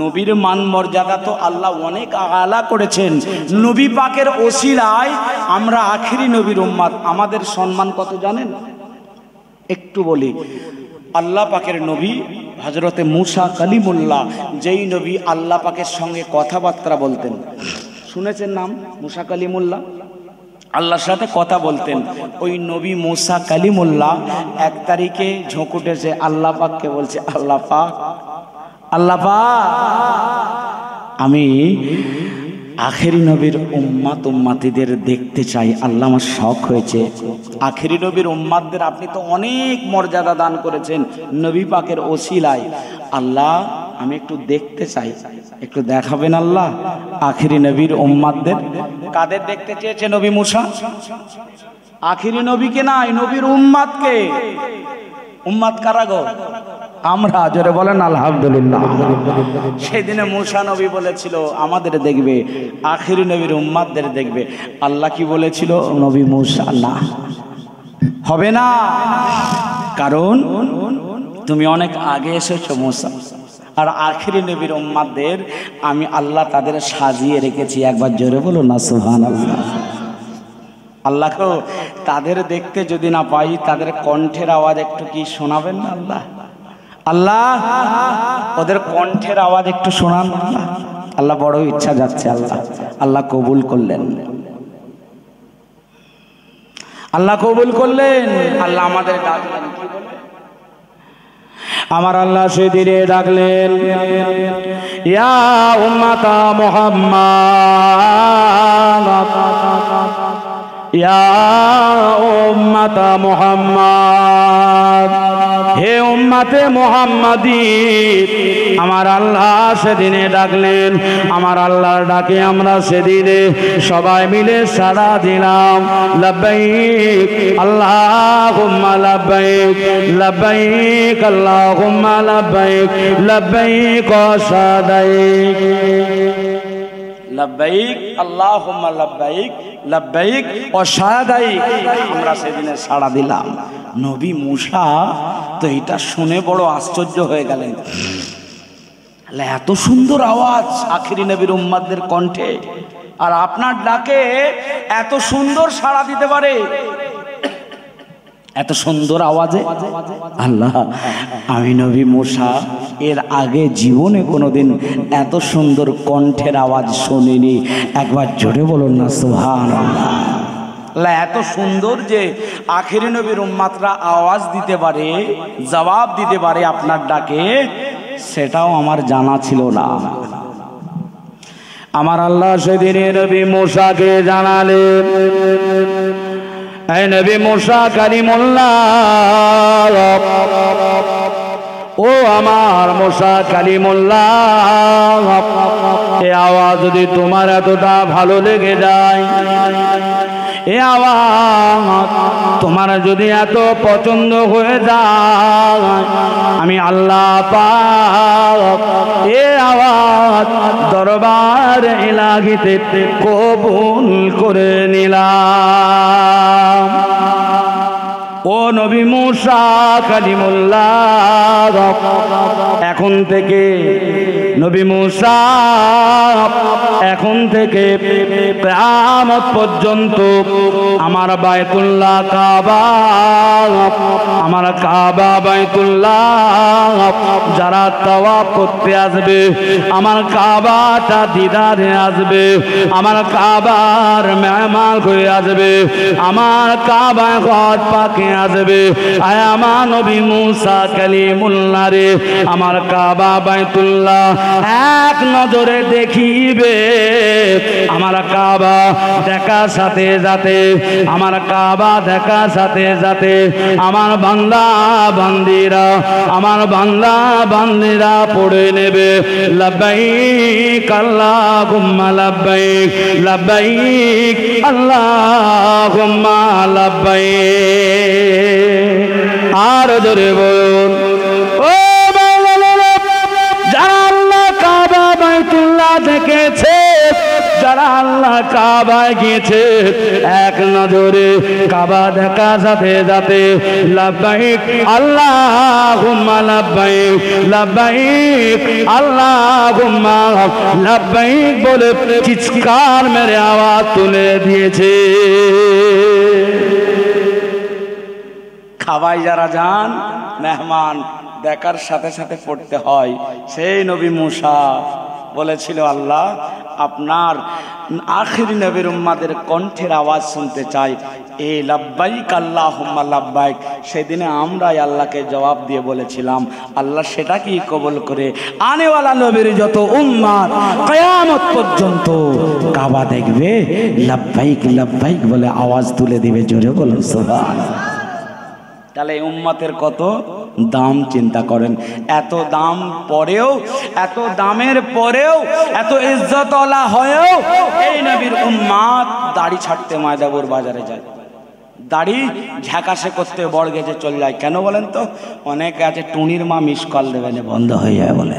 নবীর মান মর্যাদা তো আল্লাহ অনেক আলা করেছেন। নবী পাকের ওসিলায় আমরা আখিরি নবীর উম্মাত, আমাদের সম্মান কত জানেন? একটু বলি, আল্লাহ পাকের নবী হযরতে মুসা কালিমুল্লাহ, যেই নবী আল্লাহ পাকের সঙ্গে কথাবার্তা বলতেন, শুনেছেন নাম মুসা কালিমুল্লাহ? আল্লাহর সাথে কথা বলতেন। ওই নবী মুসা কালিমুল্লাহ 1 তারিখে ঝোঁক উঠেছে, আল্লাহ পাককে বলছে, আল্লাহ পাক, আল্লাহ পাক, আমি আখেরি নবীর উম্মাত উম্মাতিদের দেখতে চাই, আল্লাহ আমার শখ হয়েছে। আখেরি নবীর উম্মাতদের আপনি তো অনেক মর্যাদা দান করেছেন নবী পাকের ওসিলায়, আল্লাহ আমি একটু দেখতে চাই, একটু দেখাবেন আল্লাহ আখেরি নবীর উম্মাতদের? কাদের দেখতে চেয়েছে নবী মুসা? আখেরি নবীকে নাই, নবীর উম্মাতকে। উম্মাত কারা গো? আমরা। জোরে বলেন আলহামদুলিল্লাহ। সেদিনে মুসা নবী বলেছিল আমাদের দেখবে, আখেরি নবীর উম্মাতদের দেখবে। আল্লাহ কি বলেছিল? নবী মুসা না, হবে না, কারণ তুমি অনেক আগে এসেছো মুসা, আর আখেরি নবীর উম্মাতদের আমি আল্লাহ তাদের সাজিয়ে রেখেছি। একবার জোরে বলো না সুবহানাল্লাহ। আল্লাহকেও তাদের দেখতে যদি না পাই, তাদের কণ্ঠের আওয়াজ একটু কি শোনাবেন না আল্লাহ? আল্লাহ ওদের কণ্ঠের আওয়াজ একটু শোনান আল্লাহ। আল্লাহ বড় ইচ্ছা যাচ্ছে, আল্লাহ আল্লাহ কবুল করলেন, আল্লাহ কবুল করলেন। আল্লাহ আমাদের ডাকলেন, কি বলে? আমার আল্লাহ সেদিনে ডাকলেন, ইয়া উম্মাতা মুহাম্মাদ, ইয়া উম্মাতা মুহাম্মাদ, হে উম্মতে মুহাম্মাদি। আমার আল্লাহ সেদিনে ডাকলেন, আমার আল্লাহর ডাকে আমরা সেদিনে সবাই মিলে সাড়া দিলাম, লাব্বাইক আল্লাহুম্মা লাব্বাইক, লাব্বাইক আল্লাহুম্মা লাব্বাইক, লাব্বাইক ওয়া সাদাইক, লাব্বাইক আল্লাহুম্মা লাব্বাইক, লাব্বাইক ওয়া সাদাইক। আমরা সেদিনে সাড়া দিলাম। নবী মুসা তো এটা শুনে বড় আশ্চর্য হয়ে গেলেন, এত সুন্দর আওয়াজ আখেরি নবীর উম্মাতদের কণ্ঠে, আর আপনার ডাকে এত সুন্দর সাড়া দিতে পারে। এত সুন্দর আওয়াজে। আল্লাহ, আমি নবী মুসা এর আগে জীবনে কোনোদিন এত সুন্দর কণ্ঠের আওয়াজ শুনিনি। একবার জোরে বলুন না সুবহানাল্লাহ। আল্লাহ এত সুন্দর যে আখেরি নবীর উম্মাতরা আওয়াজ দিতে পারে, জবাব দিতে পারে আপনার ডাকে, সেটাও আমার জানা ছিল না। আমার আল্লাহ সেদিন নবী মুসাকে জানালেন, এই নবী মুসা কালিমুল্লাহ, ও আমার মুসা কালিমুল্লাহ, এই আওয়াজ যদি তোমার এতটা ভালো লেগে যায়, এই আওয়াজ তোমার যদি এত পছন্দ হয়ে যায়, আমি আল্লাহ পাক এই আওয়াজ দরবার ইলাহিতে কবুল করে নিলাম। ও নবী মুসা কালিমুল্লাহ, এখন থেকে নবী মুসা এখন থেকে কিয়ামত পর্যন্ত আমার বাইতুল্লাহ কাবা, আমার কাবা বাইতুল্লাহ যারা তাওয়াফ করতে আসবে, আমার কাবাটা দিদারে আসবে, আমার কাবার মেহমান হয়ে আসবে, আমার কাবা ঘর পাকে আসবে, আয় আমার নবী মুসা কালিমুল্লাহ রে, আমার কাবা বাইতুল্লাহ এক নজরে দেখিবে। আমার কাবা দেখার সাথে সাথে, আমার কাবা দেখার সাথে সাথে আমার বান্দা বান্দিরা, আমার বান্দা বান্দিরা পড়ে নেবে লাব্বাইক আল্লাহুম্মা লাব্বাইক, লাব্বাইক আল্লাহুম্মা লাব্বাইক। আর জোরে বলুন, ও যারা আল্লাহ কাবা বাইতুল্লাহ দেখেছে, যারা আল্লাহ কাবায় গিয়েছে, এক নজরে কাবা দেখা সাথে সাথে লাব্বাইক আল্লাহুম্মা লাব্বাইক, লাব্বাইক আল্লাহুম্মা লাব্বাইক বলে চিৎকার মেরে আওয়াজ তুলে দিয়েছে। কাবায় যারা যান, মেহমান দেখার সাথে সাথে পড়তে হয়। সেই নবী মুসা বলেছিল, আল্লাহ আপনার আখিরি নবীর উম্মাদের কণ্ঠের আওয়াজ শুনতে চাই, এ লাব্বাইক আল্লাহুম্মা লাব্বাইক। সেদিনে আমরাই আল্লাহকে জবাব দিয়ে বলেছিলাম, আল্লাহ সেটাকেই কবুল করে আনেওয়ালা নবীর যত উম্মাত কিয়ামত পর্যন্ত কাবা দেখবে, লাব্বাইক লাব্বাইক বলে আওয়াজ তুলে দিবে। জোরে বলুন সুবহানাল্লাহ। তাহলে এই উম্মতের কত দাম চিন্তা করেন। এত দাম পরেও, এত দামের পরেও, এত ইজ্জতওয়ালা হয়েও এই নবীর উম্মাত দাড়ি ছাড়তে মায়াদাপুর বাজারে যায়, দাড়ি ঝাঁকাশে করতে বড় গেছে চলে যায়। কেন বলেন তো? অনেকে আছে টুনির মা মিস কল দেবে না, বন্ধ হয়ে যায় বলে,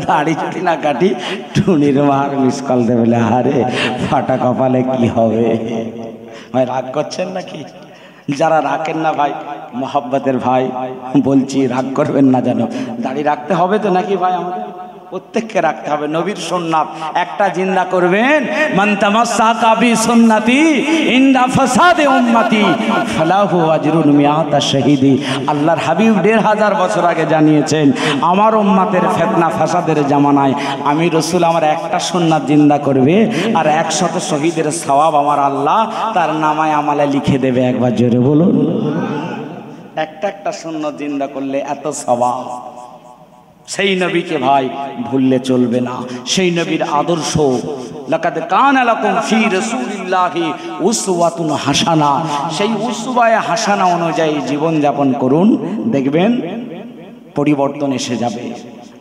দাড়ি যদি না কাটি টুনির মার মিস কল দেবে। আরে ফাটা কপালে কি হবে ভাই? রাগ করছেন নাকি? যারা রাখেন না ভাই, মোহাব্বতের ভাই বলছি, রাগ করবেন না যেন। দাড়ি রাখতে হবে তো নাকি ভাই? আমাদের প্রত্যেককে রাখতে হবে। নবীর সুন্নাত একটা জিন্দা করবেন, মান তামাসসাকা বি সুন্নতি ইনদা ফাসাদে উম্মতি ফালাহু আজরুন মিআতা শাহীদি। আল্লাহর হাবিব ১৫০০ বছর আগে জানিয়েছেন, আমার উম্মতের ফিতনা ফাসাদের জামানায় আমি রাসূল আমার একটা সুন্নাত জিন্দা করবে আর ১০০ শহীদের সওয়াব আমার আল্লাহ তার নামায় আমালে লিখে দেবে। একবার জোরে বলুন, একটা একটা সুন্নাত জিন্দা করলে এত সওয়াব। সেই নবীকে ভাই ভুললে চলবে না। সেই নবীর আদর্শ, লাকাদ কানা লাকুম ফি রাসূলিল্লাহি উসওয়াতুন হাসানা, সেই উসওয়ায়ে হাসানা অনুযায়ী জীবন যাপন করুন, দেখবেন পরিবর্তন এসে যাবে,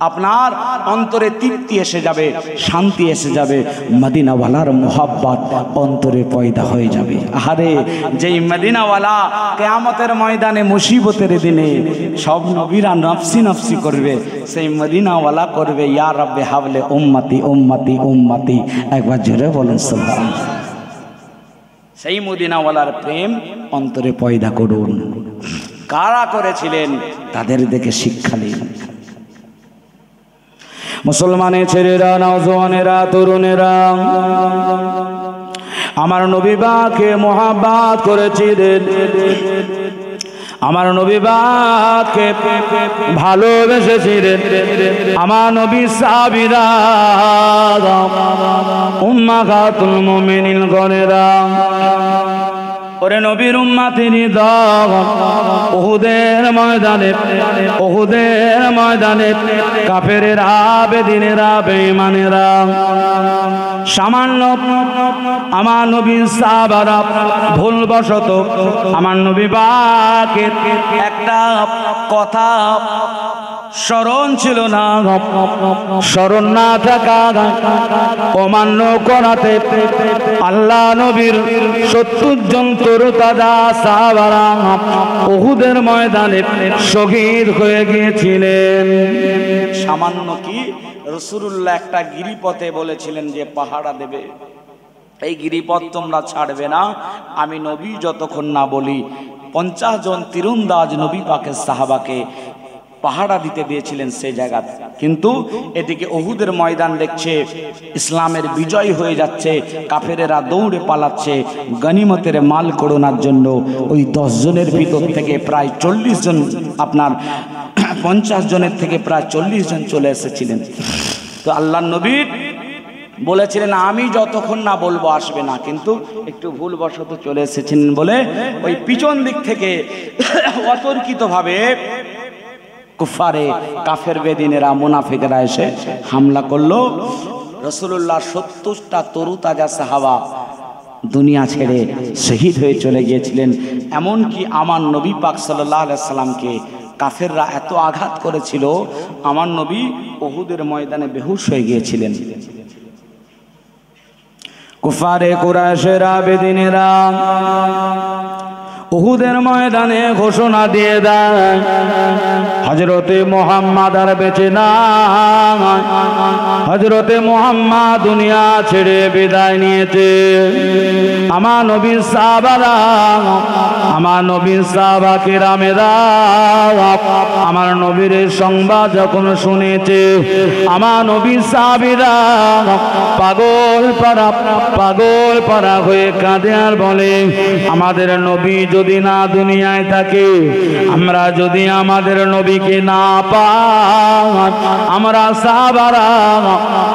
আপনার অন্তরে তৃপ্তি এসে যাবে, শান্তি এসে যাবে, মদিনাওয়ালার মোহাব্বত অন্তরে পয়দা হয়ে যাবে। আরে যেই মদিনাওয়ালা কিয়ামতের ময়দানে মুসিবতের দিনে সব নবীরা নফসি নফসি করবে, সেই মদিনাওয়ালা করবে ইয়া রাব্বি হাবলে উম্মতি উম্মতি উম্মতি। একবার জোরে বলুন সুবহানাল্লাহ। সেই মদিনাওয়ালার প্রেম অন্তরে পয়দা করুন। কারা করেছিলেন তাদের দেখে শিক্ষা নিন। মুসলমানের ছেলেরা, নওজওয়ানেরা, তরুণেরা, আমার নবী পাককে মহব্বত করেছিলেন, আমার নবী পাককে ভালোবেসেছিলেন। আমার নবী সাহাবীরা, উম্মাহাতুল মুমিনিন গণেরা, ওরে নবীর উম্মতিনি দল, উহুদের ময়দানে কাফেরেরা, বেদিনেরা, বেঈমানেরা সামান্য আমার নবীর সাহাবারা ভুলবশত আমার নবী পাকের একটা কথা স্মরণ ছিল না, স্মরণ না থাকা অমান্য করাতে আল্লাহ নবীর 70 জন তরতাজা সাহাবারা উহুদের ময়দানে শহীদ হয়ে গিয়েছিলেন। সামান্য কি, রাসূলুল্লাহ একটা গিরিপথে বলেছিলেন যে পাহারা দেবে, এই গিরিপথ তোমরা ছাড়বে না আমি নবী যতক্ষণ না বলি। 50 জন তীরন্দাজ নবী পাকের সাহাবাকে পাহারা দিতে দিয়েছিলেন সেই জায়গাতে। কিন্তু এদিকে উহুদের ময়দান দেখছে ইসলামের বিজয় হয়ে যাচ্ছে, কাফেরেরা দৌড়ে পালাচ্ছে গনিমতের মাল করোনার জন্য। ওই 10 জনের ভিতর থেকে প্রায় 40 জন, আপনার 50 জনের থেকে প্রায় 40 জন চলে এসেছিলেন। তো আল্লাহ নবী বলেছিলেন আমি যতক্ষণ না বলবো আসবে না, কিন্তু একটু ভুলবশত চলে এসেছিলেন বলে ওই পিছন দিক থেকে অতর্কিতভাবে কুফারে কাফের বেদিনেরা মুনাফিকরা এসে হামলা করলো। রাসূলুল্লাহ 70টা তরুতাজা সাহাবা দুনিয়া ছেড়ে শহীদ হয়ে চলে গিয়েছিলেন। এমনকি আমার নবী পাক সাল্লাল্লাহু আলাইহি সাল্লামকে কাফেররা এত আঘাত করেছিল, আমার নবী উহুদের ময়দানে বেহুশ হয়ে গিয়েছিলেন। কুফারে কুরাইশেরা, বেদিনেরা উহুদের ময়দানে ঘোষণা দিয়ে দেয় হযরতে মুহাম্মদ আর বেঁচে নাই, হযরতে মুহাম্মদ দুনিয়া ছেড়ে বিদায় নিয়েছে। আমার নবীর সাহাবারা, আমার নবীর সাহাবা কিরামেরা আমার নবীর সংবাদ যখন শুনেছে, আমার নবীর সাহাবীরা পাগল পাড়া হয়ে কাঁদে আর বলে আমাদের নবী যদি না দুনিয়ায় থাকে, আমরা যদি আমাদের নবীকে না পাই, আমরা সাহাবারা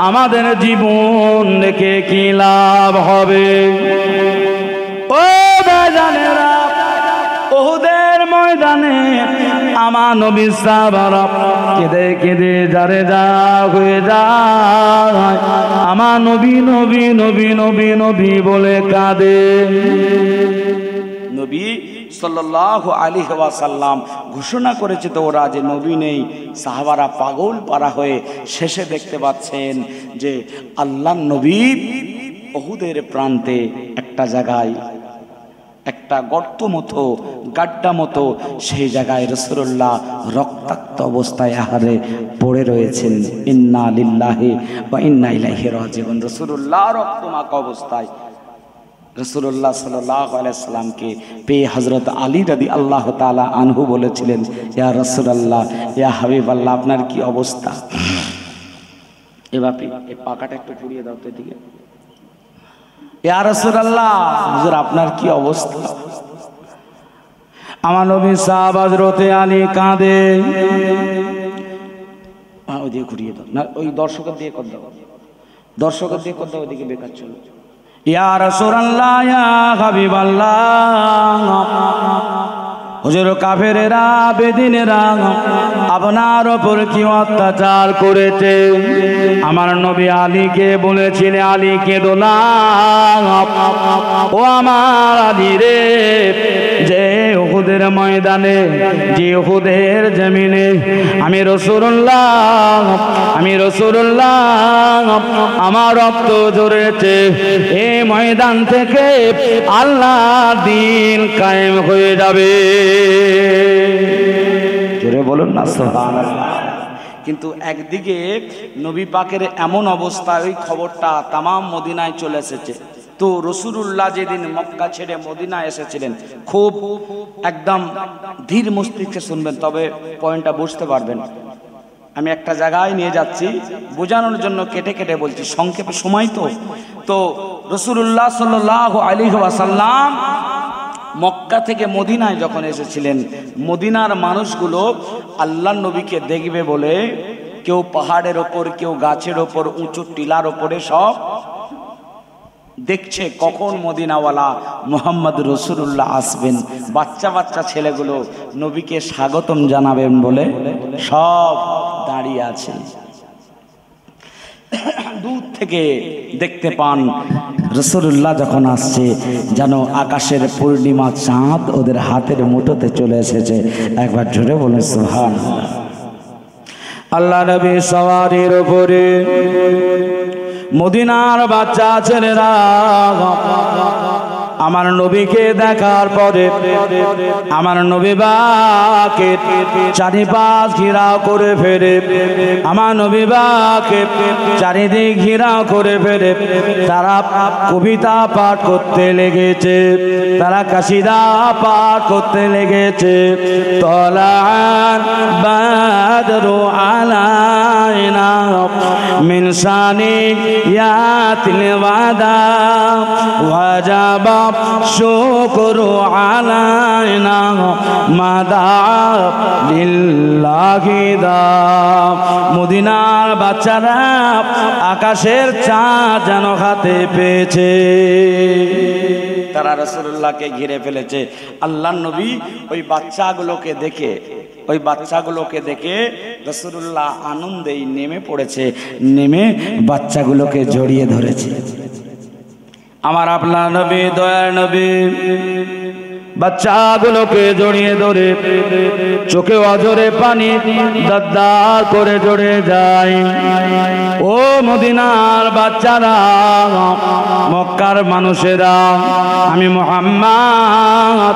আমাদের জীবন দেখে কি লাভ হবে। ও ভাইজানেরা, উহুদের ময়দানে আমার নবী সাহাবারা কেঁদে কেঁদে যারে যা হয়ে যায়, আমার নবী নবী নবী নবী নবী বলে কাঁদে। নবী সাল্লাল্লাহু আলাইহি ওয়াসাল্লাম ঘোষণা করেছে তো ওরা যে নবী নেই, সাহাবারা পাগল পারা হয়ে শেষে দেখতে পাচ্ছেন যে আল্লাহর নবী উহুদের প্রান্তে একটা জায়গায় একটা গর্ত মতো, গাড্ডা মতো, সেই জায়গায় রাসূলুল্লাহ রক্তাক্ত অবস্থায় আহারে পড়ে রয়েছেন। ইন্না লিল্লাহি ওয়া ইন্না ইলাইহি রাজিউন। রাসূলুল্লাহ রক্তমাখা অবস্থায় রাসূলুল্লাহ সাল্লাল্লাহু আলাইহি সাল্লামকে পেয়ে হযরত আলী রাদিয়াল্লাহু তাআলা আনহু বলেছিলেন, ইয়া রাসূলুল্লাহ, ইয়া হাবিবাল্লাহ, আপনার কি অবস্থা? এ বাপি, এই পাকাটা একটু ঘুরিয়ে দাও তো এদিকে। ইয়া রাসূলুল্লাহ, হুজুর আপনার কি অবস্থা? আমার নবী সাহাবা হযরতে আলী কাঁদে। ওই দিয়ে ঘুরিয়ে দাও না, ওই দর্শকের দিয়ে কর দাও, দর্শকের দিয়ে কর দাও, ওইদিকে বেকার চলো। ইয়া রাসূলুল্লাহ, ইয়া হাবিবাল্লাহ, হুজুর কাফেরেরা, বেদিনেরা আপনার ওপর কি অত্যাচার করেছে? আমার নবী আলীকে বলেছিলেন, আলী কেঁদো না, ও আমার আলী রে, যে উহুদের ময়দানে, যে উহুদের জমিনে আমি রাসূলুল্লাহ আমার রক্ত ঝরেছে, এই ময়দান থেকে আল্লাহর দ্বীন কায়েম হয়ে যাবে। জোরে বলুন না সুবহানাল্লাহ। কিন্তু একদিকে নবী পাকের এমন অবস্থা, ওই খবরটা তামাম মদিনায় চলে এসেছে। তো রাসূলুল্লাহ যেদিন মক্কা ছেড়ে মদিনা এসেছিলেন, খুব একদম ধীর মস্তিষ্কে শুনবেন, তবে পয়েন্টটা বুঝতে পারবেন। আমি একটা জায়গায় নিয়ে যাচ্ছি বোঝানোর জন্য, কেটে কেটে বলছি, সংক্ষেপে সময় তো রাসূলুল্লাহ সাল্লাল্লাহু আলাইহি ওয়াসাল্লাম মক্কা থেকে মদিনায় যখন এসেছিলেন, মদিনার মানুষগুলো আল্লাহর নবীকে দেখবে বলে কেউ পাহাড়ের ওপর, কেউ গাছের ওপর, উঁচু টিলার ওপরে সব দেখছে কখন মদিনাওয়ালা মুহাম্মদ রাসূলুল্লাহ আসবেন। বাচ্চা বাচ্চা ছেলেগুলো নবীকে স্বাগতম জানাবেন বলে সব দাঁড়িয়ে আছে। দূর থেকে দেখতে পান রাসূলুল্লাহ যখন আসছে, যেন আকাশের পূর্ণিমা চাঁদ ওদের হাতের মুঠোতে চলে এসেছে। একবার জোরে বলে সুবহানাল্লাহ। আল্লাহ নবী সওয়ারির উপরে, মদিনার বাচ্চা ছেলেরা আমার নবীকে দেখার পরে আমার নবী বাকে চারিপাশ ঘেরাও করে ফেরে, আমার নবী বাকে চারিদিক ঘেরাও করে ফেরে। তারা কবিতা পাঠ করতে লেগেছে, তারা কাসিদা পাঠ করতে লেগেছে। তলাআন বাদরু আলাইনা মিন সানিয়াতিল ওয়াদা ওয়াজাবা শুকরু আলাইনা মাদা লিল্লাহি দা। মদিনার বাচ্চারা আকাশের চাঁদ যেন হাতে পেয়েছে, তারা রাসূলুল্লাহকে ঘিরে ফেলেছে। আল্লাহর নবী ওই বাচ্চাগুলোকে দেখে রাসূলুল্লাহ আনন্দেই নেমে পড়েছে, নেমে বাচ্চাগুলোকে জড়িয়ে ধরেছে। আমার আপনার নবী, দয়ার নবী বাচ্চাগুলোকে জড়িয়ে ধরে চোখে অজরে পানি দারদার করে জড়ে যায়। ও মদিনার বাচ্চারা, মক্কার মানুষেরা, আমি মুহাম্মদ,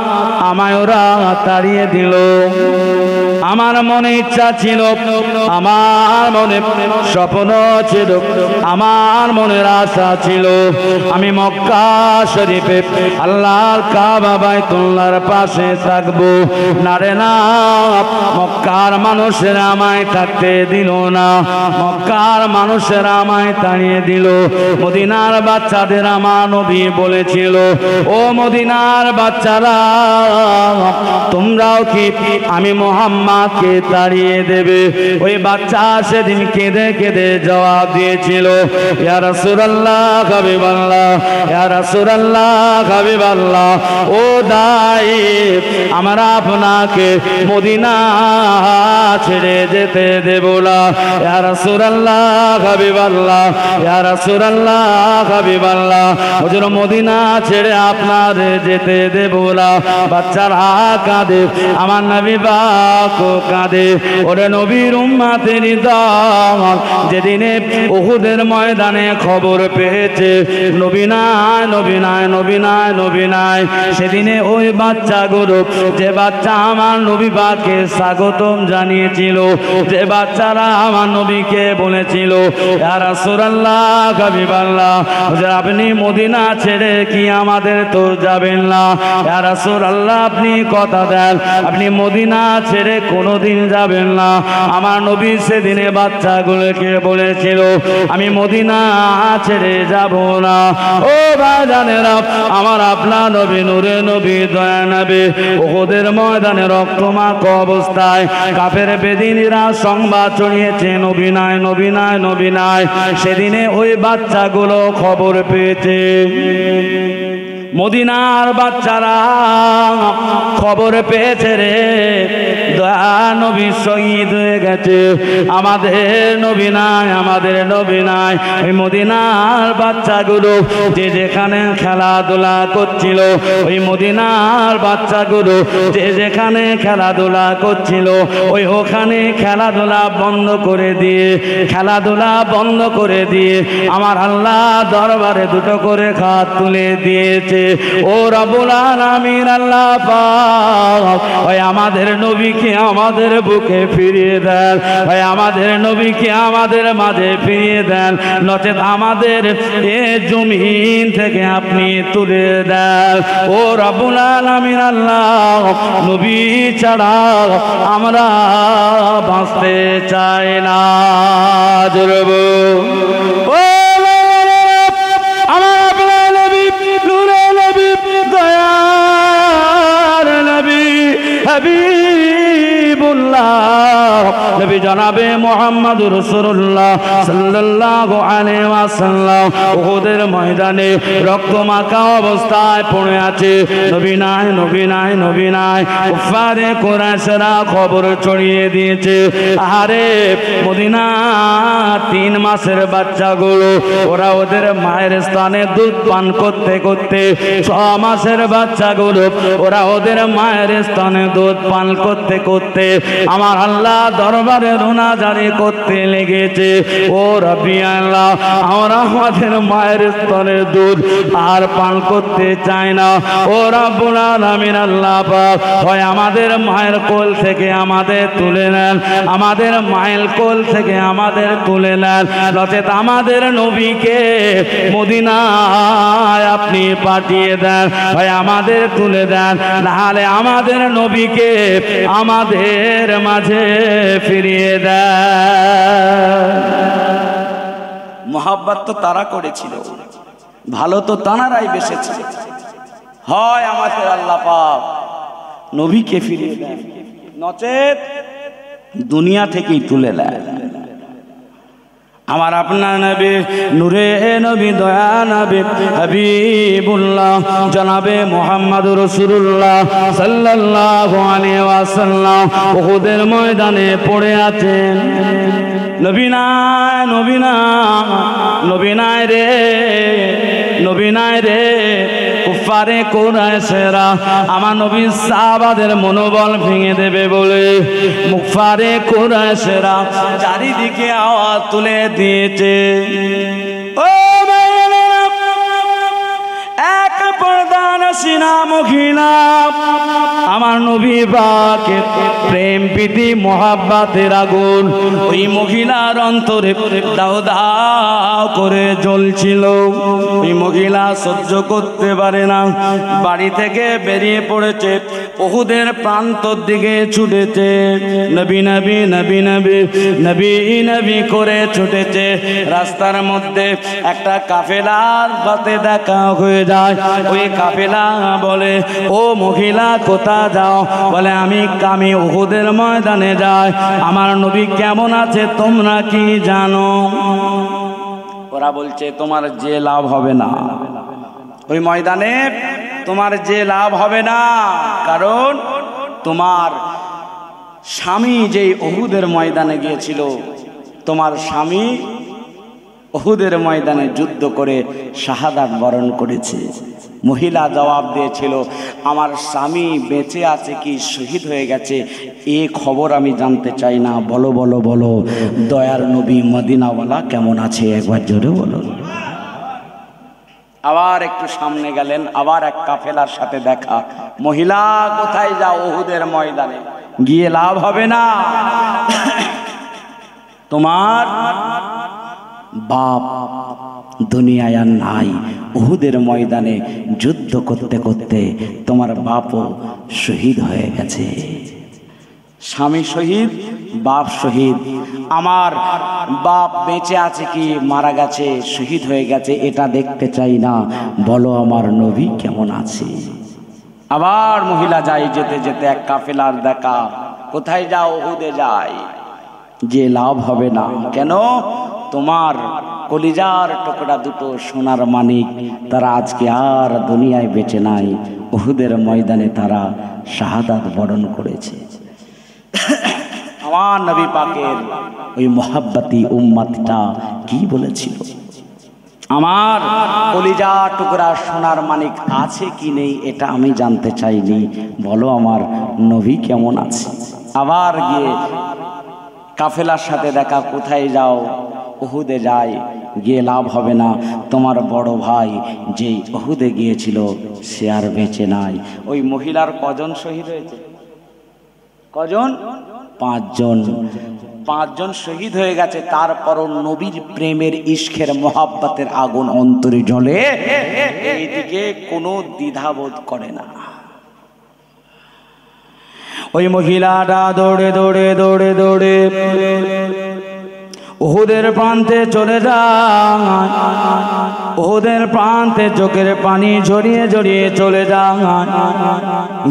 আমায় ওরা তাড়িয়ে দিল। আমার মনে ইচ্ছা ছিল, আমার মনে স্বপ্ন ছিল, আমার মনের আশা ছিল, আমি মক্কা শরীফে আল্লাহর কাবা বাইতুল্লাহর পাশে থাকবো। না রে না, মক্কার মানুষেরা আমায় থাকতে দিল না, মক্কার মানুষেরা আমায় তাড়িয়ে দিল। মদিনার বাচ্চাদের আমার নবী বলেছিল, ও মদিনার বাচ্চারা, তোমরাও কি আমি মুহাম্মদকে তাড়িয়ে দেবে? ওই বাচ্চা সেদিন কেঁদে কেঁদে জবাব দিয়েছিল, ইয়া রাসূলুল্লাহ হাবিবাল্লাহ, ইয়া রাসূলুল্লাহ হাবিবাল্লাহ, ও দাই, আমরা আপনাকে মদিনা ছেড়ে যেতে দেব না। ইয়া রাসূলুল্লাহ হাবিবাল্লাহ, ইয়া রাসূলুল্লাহ হাবিবাল্লাহ, হুজুর মদিনা ছেড়ে আপনার যেতে দেব না। বাচ্চারা কাঁদে, আমার নবী পাকও কাঁদে। ওরে নবীর উম্মতের দল যেদিনে উহুদের ময়দানে খবর পেয়েছে নবী নাই, নবী নাই, নবী নাই, নবী নাই, সেদিনে ওই বাচ্চাগুলো, যে বাচ্চা আমার নবী পাককে স্বাগতম জানিয়েছিল, যে বাচ্চারা আমার নবীকে বলেছিল, ইয়া রাসূলুল্লাহ হাবিবাল্লাহ, আপনি মদিনা ছেড়ে কি আমাদের তো যাবেন না? ইয়া রাসূলুল্লাহ, আপনি কথা দেন, আপনি মদিনা ছেড়ে কোনোদিন যাবেন না। আমার নবী সেদিনে বাচ্চাগুলোকে বলেছিল, আমি মদিনা ছেড়ে যাব না। ও ভাইজানেরা, আমার আপনার নবী, নূরে নবী, দয়া নবী, উহুদের ময়দানে রক্তমাখা অবস্থায় কাফের বেদিনীরা সংবাদ ছড়িয়েছে, নবী নাই, নবী নাই, নবী নাই। সেদিনে ওই বাচ্চাগুলো খবর পেয়েছে। মদিনার বাচ্চারা খবর পেয়েছে রে, দয়া নবী শহীদ হয়ে গেছে, আমাদের নবী নাই, আমাদের নবী নাই। ওই মদিনার বাচ্চাগুলো যে যেখানে খেলাধুলা করছিল, ওই মদিনার বাচ্চাগুলো যে যেখানে খেলাধুলা করছিল, ওই ওখানে খেলাধুলা বন্ধ করে দিয়ে, খেলাধুলা বন্ধ করে দিয়ে আমার আল্লাহ দরবারে দুটো করে হাত তুলে দিয়েছে। ও রব্বুল আলামিন আল্লাহ পাক ওই আমাদের নবীকে আমাদের বুকে ফিরিয়ে দেন, ওই আমাদের নবীকে আমাদের মাঝে ফিরিয়ে দেন, নচেত আমাদের এ জমিন থেকে আপনি তুলে দেন। ও রব্বুল আলামিন আল্লাহ, নবী ছাড়া আমরা বাঁচতে চাই না। জোরে বল ও আমার আপনার নবী, নূরে নবী, দয়ার নবী, হাবিবুল্লাহ নবী জনাবে মুহাম্মদুর রাসূলুল্লাহ সাল্লাল্লাহু আলাইহি ওয়াসাল্লাম উহুদের ময়দানে রক্তমাখা অবস্থায় পড়ে আছে। নবী নাই, নবী নাই, নবী নাই। কুফারে কুরাইশরা খবর ছড়িয়ে দিয়েছে, আরে মদিনা 3 মাসের বাচ্চাগুলো ওরা ওদের মায়ের স্থানে দুধ পান করতে করতে, 6 মাসের বাচ্চাগুলো ওরা ওদের মায়ের স্থানে দুধ পান করতে করতে আমার আল্লাহ দরবারে রোনা জারি করতে লেগেছে। ও রব্বি আল্লাহ, আমরা আমাদের মায়ের স্তনের দুধ আর পান করতে চাই না। ও রব্বুল আলামিন আল্লাহ পাক হয় আমাদের মায়ের কোল থেকে আমাদের তুলে নেন, আমাদের মায়ের কোল থেকে আমাদের তুলে নেন, নচেত আমাদের নবীকে মদিনায় আপনি পাঠিয়ে দেন, হয় আমাদের তুলে দেন, নাহলে আমাদের নবীকে আমাদের মাঝে ফিরিয়ে দেন। মোহাব্বত তো তারা করেছিল, ভালো তো তানারাই বেসেছিল। হয় আমাদের আল্লাহ পাক নবীকে ফিরিয়ে দেন, নচেত দুনিয়া থেকেই তুলে দেন। আমার আপনার নবী, নূরে নবী, দয়া নবী, হাবিবুল্লাহ জনাবে মুহাম্মদুর রাসূলুল্লাহ সাল্লাল্লাহু আলাইহি ওয়াসাল্লাম উহুদের ময়দানে পড়ে আছেন। নবী নাই, নবী নাই, নবী নাই রে, নবী নাই রে। কুফারে কুরাইশরা আমার নবী সাহাবাদের মনোবল ভেঙে দেবে বলে কুফারে কুরাইশরা চারিদিকে আওয়াজ তুলে দিয়েছে, ও এক প্রধান সিনা মহিলা আমার নবী পাকে প্রেম প্রীতি মোহাব্বতের আগুন ওই মহিলার অন্তরে দাও দাও করে জ্বলছিল। ওই মহিলা সহ্য করতে পারে না, বাড়ি থেকে বেরিয়ে পড়েছে, উহুদের প্রান্তর দিকে ছুটেছে, নবী নবী নবী নবী নবী নবী করে ছুটেছে। রাস্তার মধ্যে একটা কাফেলার সাথে দেখা হয়ে যায়। ওই কাফেলা বলে, ও মহিলা কোথা যাও? বলে আমি উহুদের ময়দানে যাই। আমার নবী কেমন আছে তোমরা কি জানো? ওরা বলছে তোমার যে লাভ হবে না, ওই ময়দানে তোমার যে লাভ হবে না, কারণ তোমার স্বামী যেই উহুদের ময়দানে গিয়েছিল, তোমার স্বামী উহুদের ময়দানে যুদ্ধ করে শাহাদাত বরণ করেছে। মহিলা জবাব দিয়েছিল, আমার স্বামী বেঁচে আছে কি শহীদ হয়ে গেছে এ খবর আমি জানতে চাই না, বলো বলো বলো দয়ার নবী মদিনাওয়ালা কেমন আছে একবার জোরে বলো। আবার একটু সামনে গেলেন, আবার এক কাফেলার সাথে দেখা। মহিলা কোথায় যাও? উহুদের ময়দানে গিয়ে লাভ হবে না, তোমার বাপ দুনিয়ায় আর নাই, উহুদের ময়দানে যুদ্ধ করতে করতে তোমার বাপও শহীদ হয়ে গেছে। স্বামী শহীদ, বাপ শহীদ, আমার বাপ বেঁচে আছে কি মারা গেছে শহীদ হয়ে গেছে এটা দেখতে চাই না, বলো আমার নবী কেমন আছে। আবার মহিলা যায়, যেতে যেতে এক কাফেলার দেখা। কোথায় যাও? উহুদে যাই। যে লাভ হবে না, কেন? তোমার কলিজার টুকরা দুটো সোনার মানিক তারা আজকে আর দুনিয়ায় বেঁচে নাই, উহুদের ময়দানে তারা শাহাদাত বরণ করেছে। আমার নবী পাকের ওই মোহাব্বতি উম্মতটা কি বলেছিল? আমার কলিজা টুকরা সোনার মানিক আছে কি নেই এটা আমি জানতে চাইনি, বলো আমার নবী কেমন আছে। আবার গিয়ে কাফেলার সাথে দেখা। কোথায় যাও? উহুদে যাই। গিয়ে লাভ হবে না, তোমার বড় ভাই যেই উহুদে গিয়েছিল সে আর বেঁচে নাই। ওই মহিলার কজন শহীদ হয়েছে? কজন? 5 জন। 5 জন শহীদ হয়ে গেছে, তারপরও নবীর প্রেমের ইশকের মোহাব্বতের আগুন অন্তরে জ্বলে, এইদিকে কোনো দ্বিধাবোধ করে না। ওই মহিলাটা দৌড়ে দৌড়ে দৌড়ে দৌড়ে উহুদের প্রান্তে চলে যায়। উহুদের প্রান্তে চোখের পানি ঝরিয়ে ঝরিয়ে চলে যায়।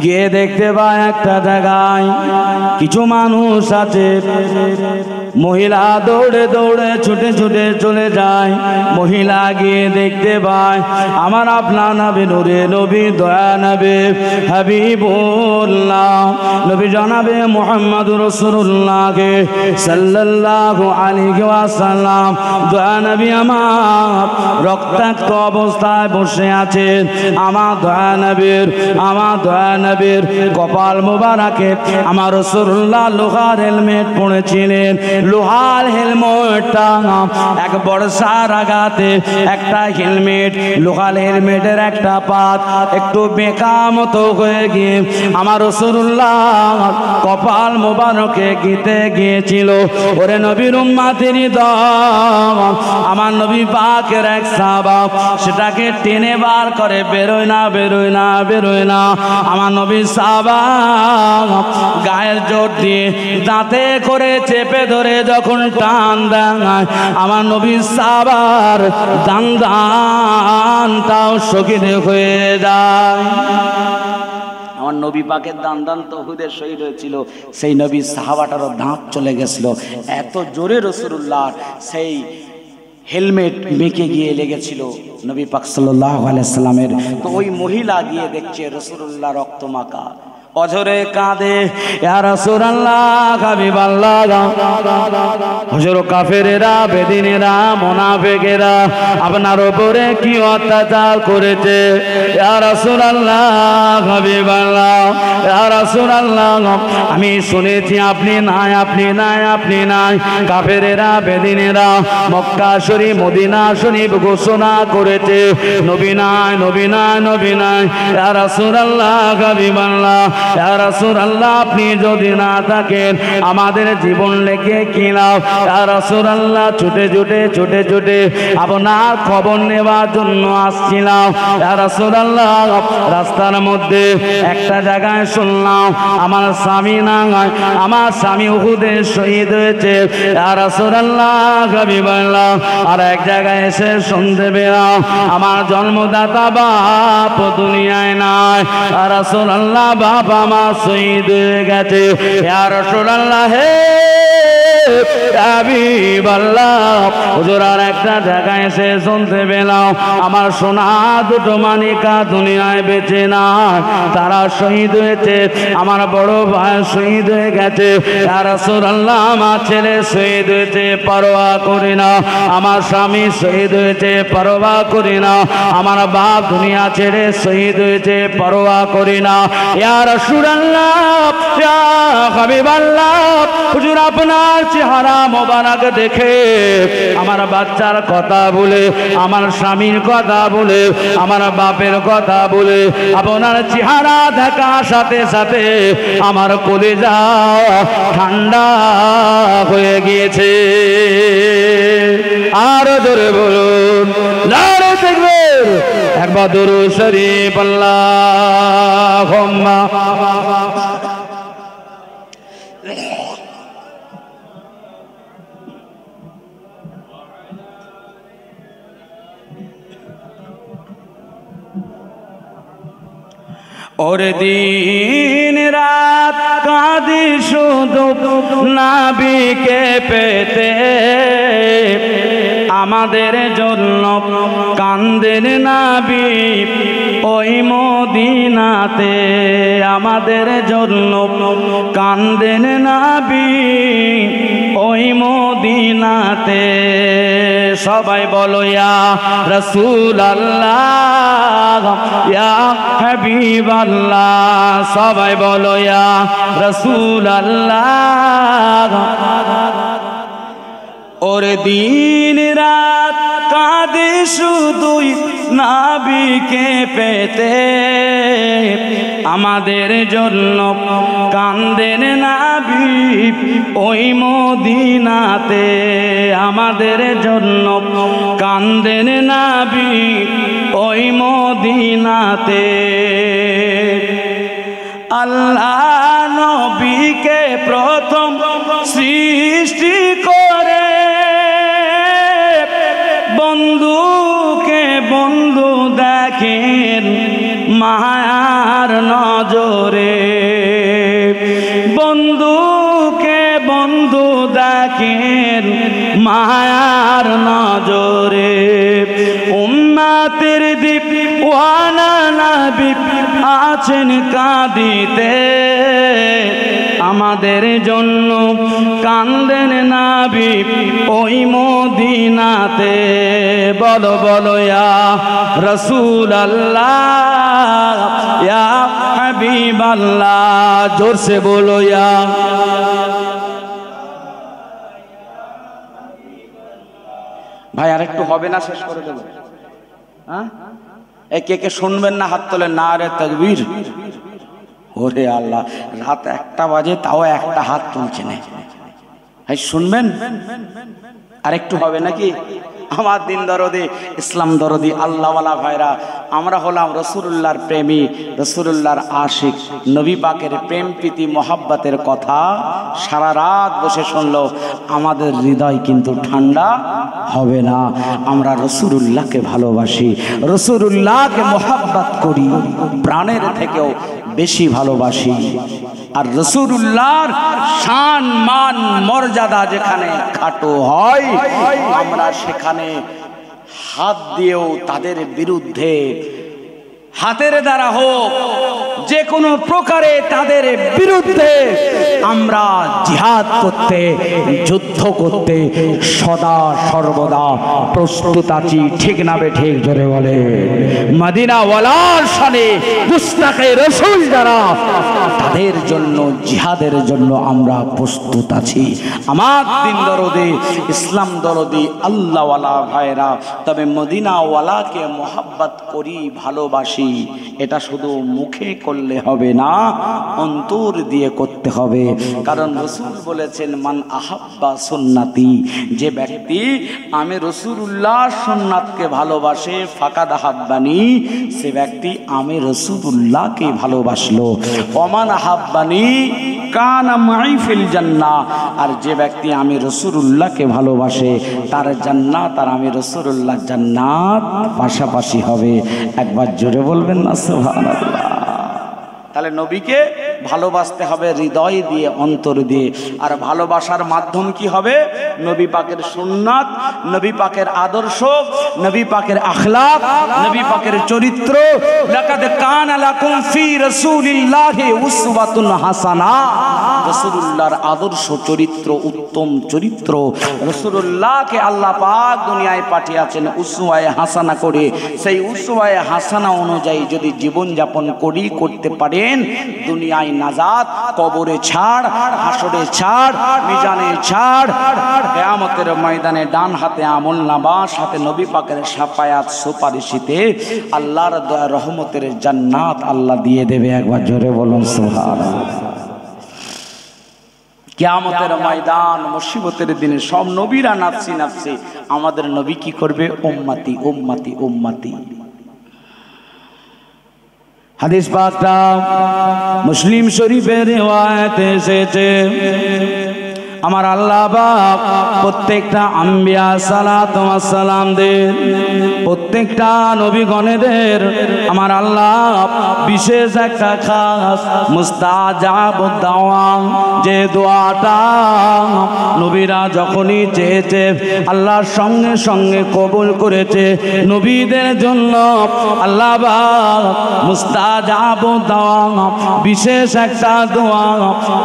গিয়ে দেখতে পায় একটা জায়গায় কিছু মানুষ আছে। মহিলা দৌড়ে দৌড়ে ছুটে ছুটে চলে যায়। মহিলা গিয়ে দেখতে পায় আমার আপনার নবী, নূরে নবী, দয়া নবী, হাবিবুল্লাহ নবী জনাবে মুহাম্মদুর রাসূলুল্লাহকে সাল্লাল্লাহু আলাইহি ওয়াসাল্লাম, দয়া নবী আমার রক্তাক্ত অবস্থায় বসে আছেন। আমার দয়া নবীর কপাল মোবারকে আমার রাসূলুল্লাহ লোহার হেলমেট পরেছিলেন। লোহার হেলমেটটা এক বর্ষার আঘাতে একটা হেলমেট, লোহার হেলমেটের একটা পাত একটু বেঁকা মতো হয়ে গিয়ে আমার রাসূলুল্লাহ কপাল মোবারকে গিতে গিয়েছিল। ওরে নবীর উম্মতেরই দল, আমার নবী পাকের এক সাহাবা সেটাকে টেনে বার করে, বেরোয় না বেরোয় না বেরোয় না। আমার নবী সাহাবা গায়ের জোর দিয়ে দাঁতে করে চেপে ধরে যখন টান দেয়, আমার নবী সাহাবার দানটাও শহীদ হয়ে যায়। আমার নবী পাকের দান তো উহুদের শহীদ হয়েছিল, সেই নবী সাহাবাটারও দাঁত চলে গেছিল। এত জোরে রাসূলুল্লাহ সেই হেলমেট বেঁকে গিয়ে লেগেছিল নবী পাক সাল্লাল্লাহু আলাইহি সাল্লামের। তো ওই মহিলা গিয়ে দেখছে রাসূলুল্লাহ রক্ত মাখা, অঝরে কাঁদে, ইয়া রাসূলুল্লাহ হাবিবাল্লাহ, হুজুর কাফেরেরা, বেদিনেরা, মুনাফিকেরা আপনার উপরে কি অত্যাচার করেছে, ইয়া রাসূলুল্লাহ হাবিবাল্লাহ, ইয়া রাসূলুল্লাহ আমি শুনেছি আপনি নাই, আপনি নাই, আপনি নাই। কাফেরেরা, বেদিনেরা মক্কা শরীফ, মদিনা শরীফ ঘোষণা করেছে নবী নাই, নবী নাই, নবী নাই। ইয়া রাসূলুল্লাহ হাবিবাল্লাহ, ইয়া রাসূলুল্লাহ আপনি যদি না থাকেন আমাদের জীবন লেগে কি লাভ। ইয়া রাসূলুল্লাহ ছুটে ছুটে ছুটে ছুটে আপনার খবর নেওয়ার জন্য আসছিলাম। ইয়া রাসূলুল্লাহ রাস্তার মধ্যে একটা জায়গায় শুনলাম আমার স্বামী নাই, আমার স্বামী উহুদে শহীদ হয়েছে। ইয়া রাসূলুল্লাহ হাবিবাল্লাহ আর এক জায়গায় এসে শুনতে পেলাম আমার জন্মদাতা বাপ দুনিয়ায় নাই। ইয়া রাসূলুল্লাহ বাপ আমার শহীদ হয়ে গেছে। ইয়া রাসূলুল্লাহ হে হাবিবাল্লাহ, হুজুর আর একটা জায়গায় এসে শুনতে পেলাম আমার সোনা দুটো মানিকা দুনিয়ায় বেঁচে না, তারা শহীদ হয়েছে। আমার বড় ভাই শহীদ হয়ে গেছে। ইয়া রাসূলুল্লাহ আমার ছেলে শহীদ হয়েছে, পরোয়া করি না। আমার স্বামী শহীদ হয়েছে, পরোয়া করি না। আমার বাপ দুনিয়া ছেড়ে শহীদ হয়েছে, পরোয়া করি না। ইয়া রাসূলুল্লাহ, ইয়া হাবিবাল্লাহ, হুজুর আপনার চেহারা মোবারক দেখে আমার বাচ্চার কথা বলে, আমার স্বামীর কথা বলে, আমার বাপের কথা বলে আপনার চেহারা দেখার সাথে সাথে আমার কলিজা ঠান্ডা হয়ে গিয়েছে। আরো জোরে বলুন নারে তাকবীর, একবার দুরূদ শরীফ আল্লাহুম্মা। ওরে দিন রাত কাঁদি শুধু নবীকে পেতে, আমাদের জন্য কান্দেন নবী ওই মদিনাতে, আমাদের জন্য কান্দেন নবী ওই মদিনাতে। সবাই বলো ইয়া রাসূলুল্লাহ, ইয়া হাবিবাল্লাহ, সবাই বলো ইয়া রাসূলুল্লাহ। ওরে দিন রাত কাঁদি শুধুই নবীকে পেতে, আমাদের জন্য কান্দেন নবী ওই মদিনাতে, আমাদের জন্য কান্দেন নবী ওই মদিনাতে। আল্লাহ নবীকে প্রথম সৃষ্টি করে বন্ধুকে বন্ধু দেখেন মায়ার নজরে, বন্ধুকে বন্ধু দেখেন মায়ার নজরে। উম্মতের দিওয়ানা নবী আছেন কাঁদিতে, আমাদের জন্য কান্দেন নবী ওই মদিনাতে। বলো বলো ইয়া রাসূলুল্লাহ ইয়া হাবিবাল্লাহ, জোর সে বলো ইয়া। ভাই আরেকটু হবে না, শেষ করে দেবো। হ্যাঁ, কে কে শুনবেন না হাত তোলেন। নারে তাকবীর। ওরে আল্লাহ, রাত 1টা বাজে তাও একটা হাত তুলছে না। ভাই শুনবেন, আরেকটু হবে নাকি? আমার দিন দরদি, ইসলাম দরদি আল্লাহওয়ালা ভাইরা, আমরা হলাম রাসূলুল্লাহর প্রেমী, রাসূলুল্লাহর আশিক। নবী পাকের প্রেম প্রীতি মহাব্বতের কথা সারা রাত বসে শুনলো আমাদের হৃদয় কিন্তু ঠান্ডা হবে না। আমরা রাসূলুল্লাহকে ভালোবাসি, রাসূলুল্লাহকে মহাব্বত করি, প্রাণের থেকেও বেশি ভালোবাসি। আর রাসূলুল্লাহর শান মান মর্যাদা যেখানে খাটো হয়, আমরা সেখানে হাত দিয়েও তাদের বিরুদ্ধে হাতের দ্বারা হোক যে কোনো প্রকারে তাদের বিরুদ্ধে আমরা জিহাদ করতে, যুদ্ধ করতে সদা সর্বদা প্রস্তুত আছি। ঠিক না বে ঠিক? জোরে বলে। মদিনা ওয়ালার শানে মুস্তাকে রাসূল যারা, তাদের জন্য জিহাদের জন্য আমরা প্রস্তুত আছি। আমার দিন দরদি, ইসলাম দরদি আল্লাহওয়ালা ভাইরা, তবে মদিনা ওয়ালাকে মহাব্বত করি, ভালোবাসি, এটা শুধু মুখে করলে হবে না, অন্তর দিয়ে করতে হবে। কারণ রাসূল বলেছেন মান আহাব্বা সুন্নতি, যে ব্যক্তি আমি রাসূলুল্লাহ সুন্নাতকে ভালোবাসে, ফাকাদ আহাব্বানি, সে ব্যক্তি আমি রাসূলুল্লাহকে ভালোবাসলো। ওমান আহাব্বানি কানা মাই ফিল জান্নাহ, আর যে ব্যক্তি আমি রাসূলুল্লাহকে ভালোবাসে তার জান্নাত আর আমি রাসূলুল্লাহ জান্নাত পাশাপাশি হবে। একবার জোরে বলবেন না সুবহানাল্লাহ। তাহলে নবীকে ভালোবাসতে হবে হৃদয় দিয়ে, অন্তর দিয়ে। আর ভালোবাসার মাধ্যম কি হবে? নবী পাকের সুন্নাত, নবী পাকের আদর্শ, নবী পাকের আখলাক, নবী পাকের চরিত্র। লাকাদ কানা লাকুম ফি রাসূলিল্লাহি উসওয়াতুন হাসানা, রাসূলুল্লাহর আদর্শ চরিত্র, উত্তম চরিত্র। রাসূলুল্লাহকে আল্লাহ পাক দুনিয়ায় পাঠিয়েছেন উসওয়ায়ে হাসানা করে। সেই উসওয়ায়ে হাসানা অনুযায়ী যদি জীবন যাপন করতে পারেন, দুনিয়ায় নাজাত, কবরে ছাড়, হাসরে ছাড়, মিজানে ছাড়, কিয়ামতের ময়দানে ডান হাতে আমলনামা, সাথে নবী পাকের শাফায়াত সুপারিশিতে আল্লাহর দয়া রহমতের জান্নাত আল্লাহ দিয়ে দেবে। একবার জোরে বলুন সুবহানাল্লাহ। কিয়ামতের ময়দান, মুসিবতের দিনে সব নবীরা নাফসি নাফসি, আমাদের নবী কি করবে? উম্মতি উম্মতি উম্মতি। হাদিস পাকটা মুসলিম শরীফের রিওয়ায়াতে এসেছে, আমার আল্লাহ পাক প্রত্যেকটা আম্বিয়া সালাতু ওয়াস সালাম দেন, প্রত্যেকটা নবীগণের আমার আল্লাহ বিশেষ একটা খাস মুস্তাজাবুদ দাওয়া, যে দোয়াটা নবীরা যখনই চেয়েছে আল্লাহর সঙ্গে সঙ্গে কবুল করেছে। নবীদের জন্য আল্লাহ পাক মুস্তাজাবুদ দাওয়া, বিশেষ একটা দোয়া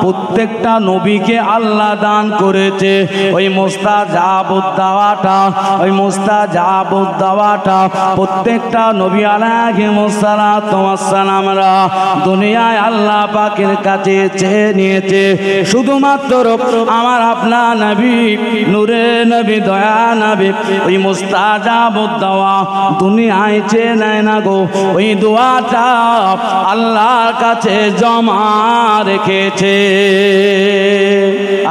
প্রত্যেকটা নবীকে আল্লাহ দান করেছে। ওই মুস্তাজাবুদ দাওয়াটা, ওই মুস্তাজাবুদ দাওয়াটা প্রত্যেকটা নবী আলাইহিস সালামরা দুনিয়ায় আল্লাহ পাকের কাছে চেয়ে নিয়েছে। শুধুমাত্র আমার আপনার নবী, নূরে নবী, দয়া নবী ওই মুস্তাজাবুদ দাওয়া দুনিয়ায় চেয়ে নেয় না গো। ওই দোয়াটা আল্লাহর কাছে জমা রেখেছে।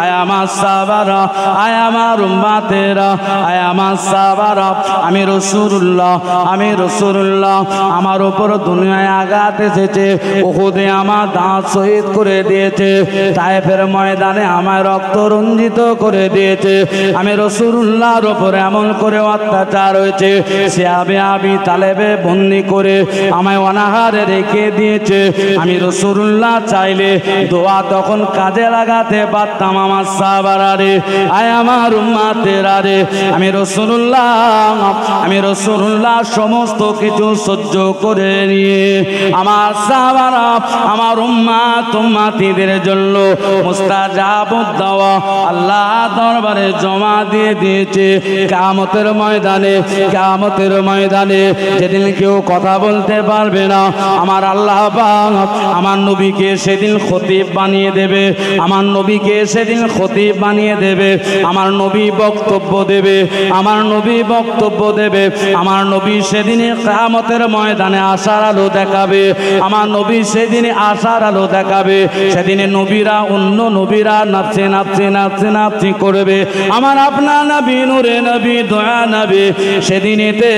আয় আমার সাহাবারা, আয় আমার উম্মতেরা, আয় আমার সাহাবারা, আমি রাসূলুল্লাহ, আমি রাসূলুল্লাহ, আমার উপর দুনিয়ায় আঘাত এসেছে। উহুদে আমার দাঁত শহীদ করে দিয়েছে, তায়েফের ময়দানে আমার রক্ত রঞ্জিত করে দিয়েছে। আমি রাসূলুল্লাহর উপর এমন করে অত্যাচার হয়েছে, সে আবি তালেবে বন্দি করে আমায় অনাহারে রেখে দিয়েছে। আমি রাসূলুল্লাহ চাইলে দোয়া তখন কাজে লাগাতে পারতাম। আমার সাহাবারা রে, আয় আমার উম্মতেরা রে, আমি রাসূলুল্লাহ সমস্ত কিছু সহ্য করে নিয়ে আমার সাহাবারা, আমার উম্মতিদের জন্য মুস্তাজাবুদ দাওয়া আল্লাহ দরবারে জমা দিয়ে দিয়েছে। কিয়ামতের ময়দানে, কিয়ামতের ময়দানে যেদিন কেউ কথা বলতে পারবে না, আমার আল্লাহ পাক আমার নবীকে সেদিন খতিব বানিয়ে দেবে। আমার নবীকে সেদিন খতিব বানিয়ে দেবে। আমার নবী বক্তব্য দেবে, আমার নবী বক্তব্য দেবে। আমার নবী সেদিনে কিয়ামতের ময়দানে আশার আলো দেখাবে। আমার নবী সেদিনে আশার আলো দেখাবে। সেদিনে নবীরা, অন্য নবীরা নাচে নাচে নাচে নাচি করবে। আমার আপনার নবী, নূরে নবী, দয়া নবী সেদিনেতে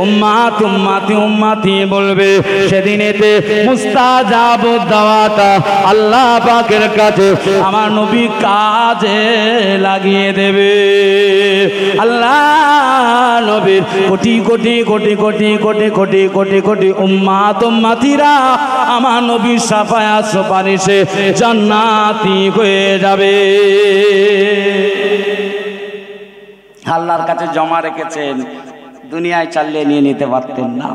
উম্মাত উম্মাতি উম্মাতি বলবে। সেদিনেতে মুস্তাজাবুদ দাওয়াটা আল্লাহ পাকের কাছে আমার নবী কাজে লাগিয়ে দেবে। আল্লাহ নবীর কোটি কোটি কোটি কোটি কোটি কোটি কোটি কোটি উম্মাত উম্মাতিরা আমার নবীর শাফায়াত সুপারিশে জান্নাতি হয়ে যাবে। আল্লাহর কাছে জমা রেখেছেন, দুনিয়ায় চালিয়ে নিয়ে নিতে পারতেন না।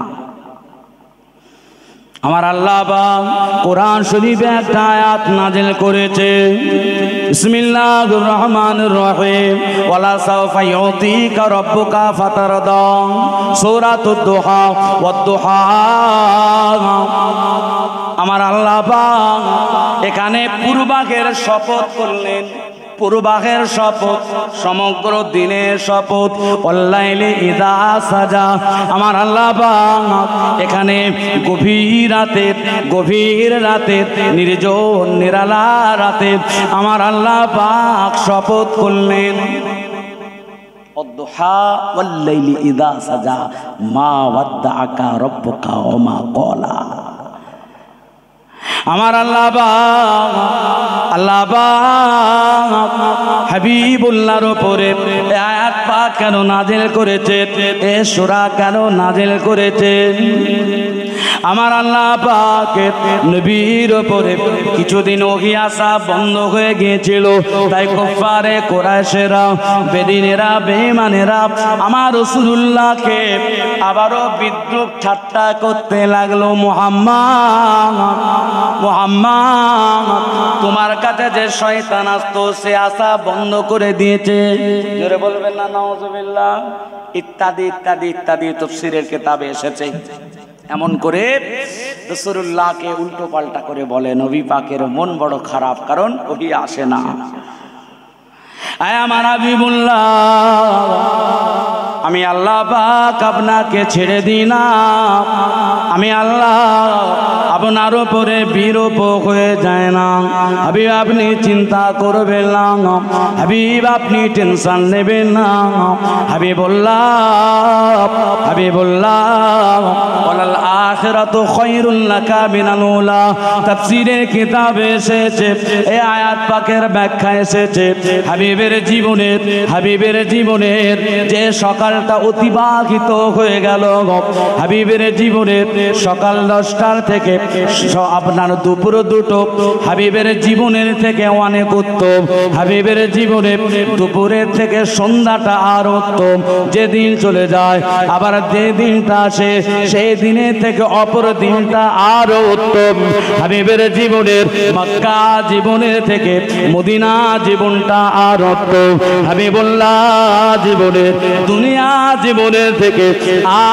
আমার আল্লাহ পাক কোরআন শরীফে একটা আয়াত নাযিল করেছে, বিসমিল্লাহির রহমানির রহিম, ওয়ালা সাওফা ইউতিকা রাব্বুকা ফাতারদা, সূরাতুদ দুহা ওয়াদ-দুহা। আমার আল্লাহ পাক এখানে পূর্বাগের শপথ করলেন, পূর্বাগের শপথ, সমগ্র দিনের শপথ, ওয়াল্লাইলি ইযা সাজা। আমার আল্লাহ পাক এখানে গভীর রাতে, নির্জন নিরালা রাতে আমার আল্লাহ পাক শপথ করলেন, ওয়াদ-দুহা ওয়াল্লাইলি ইযা সাজা মা ওয়াদ্দাআকা রাব্বুকা ওয়া মা ক্বালা। আমার আল্লাহ পাক হাবিবুল্লাহর উপরে আয়াত পাক কেন নাযিল করেছে, এ সূরা কেন নাযিল করেছে? আমার আল্লাহ পাক নবীর উপরে কিছুদিন ওহী আসা বন্ধ হয়ে গিয়েছিল, তাই কুফারে কুরাইশেরা, বেদিনেরা, বেঈমানেরা আমার রাসূলুল্লাহকে আবারও বিদ্রূপ ঠাট্টা করতে লাগলো। মুহাম্মদ, তোমার কাছে যে শয়তান আসতো সে আসা বন্ধ করে দিয়েছে। জোরে বলবেন না নাউজুবিল্লাহ। ইত্যাদি ইত্যাদি ইত্যাদি তাফসীরের কিতাবে এসেছে। এমন করে রাসূলুল্লাহকে উল্টো পাল্টা করে বলে। নবী পাকের মন বড় খারাপ, কারণ ওহী আসে না। আয় আমার হাবিবুল্লাহ, আমি আল্লাহ পাক আপনাকে ছেড়ে দিই না। আমি আল্লাহ আপনার উপরে বিরূপ হয়ে যায় না। হাবিব আপনি চিন্তা করবেন না, হাবিব আপনি টেনশন নেবেন না। হাবিবুল্লাহ ওয়ালাল আখিরাতু খায়রুল লাকা মিনাল উলা। তাফসীরের কিতাবে এসেছে, এই আয়াত পাকের ব্যাখ্যা এসেছে, হাবিবের জীবনের যে সকাল সকালটা অতিবাহিত হয়ে গেল। হাবিবের জীবনে সকাল 10টার থেকে আপনার দুপুর 2টো হাবিবের জীবনের থেকে অনেক উত্তম। হাবিবের জীবনে দুপুরের থেকে সন্ধ্যাটা আর উত্তম। যেদিন চলে যায় আবার যে দিনটা আসে সেই দিনের থেকে অপর দিনটা আরো উত্তম। হাবিবের জীবনের মক্কা জীবনের থেকে মদিনা জীবনটা আর উত্তম। হাবিবুল্লাহ জীবনের দুনিয়া জীবনের থেকে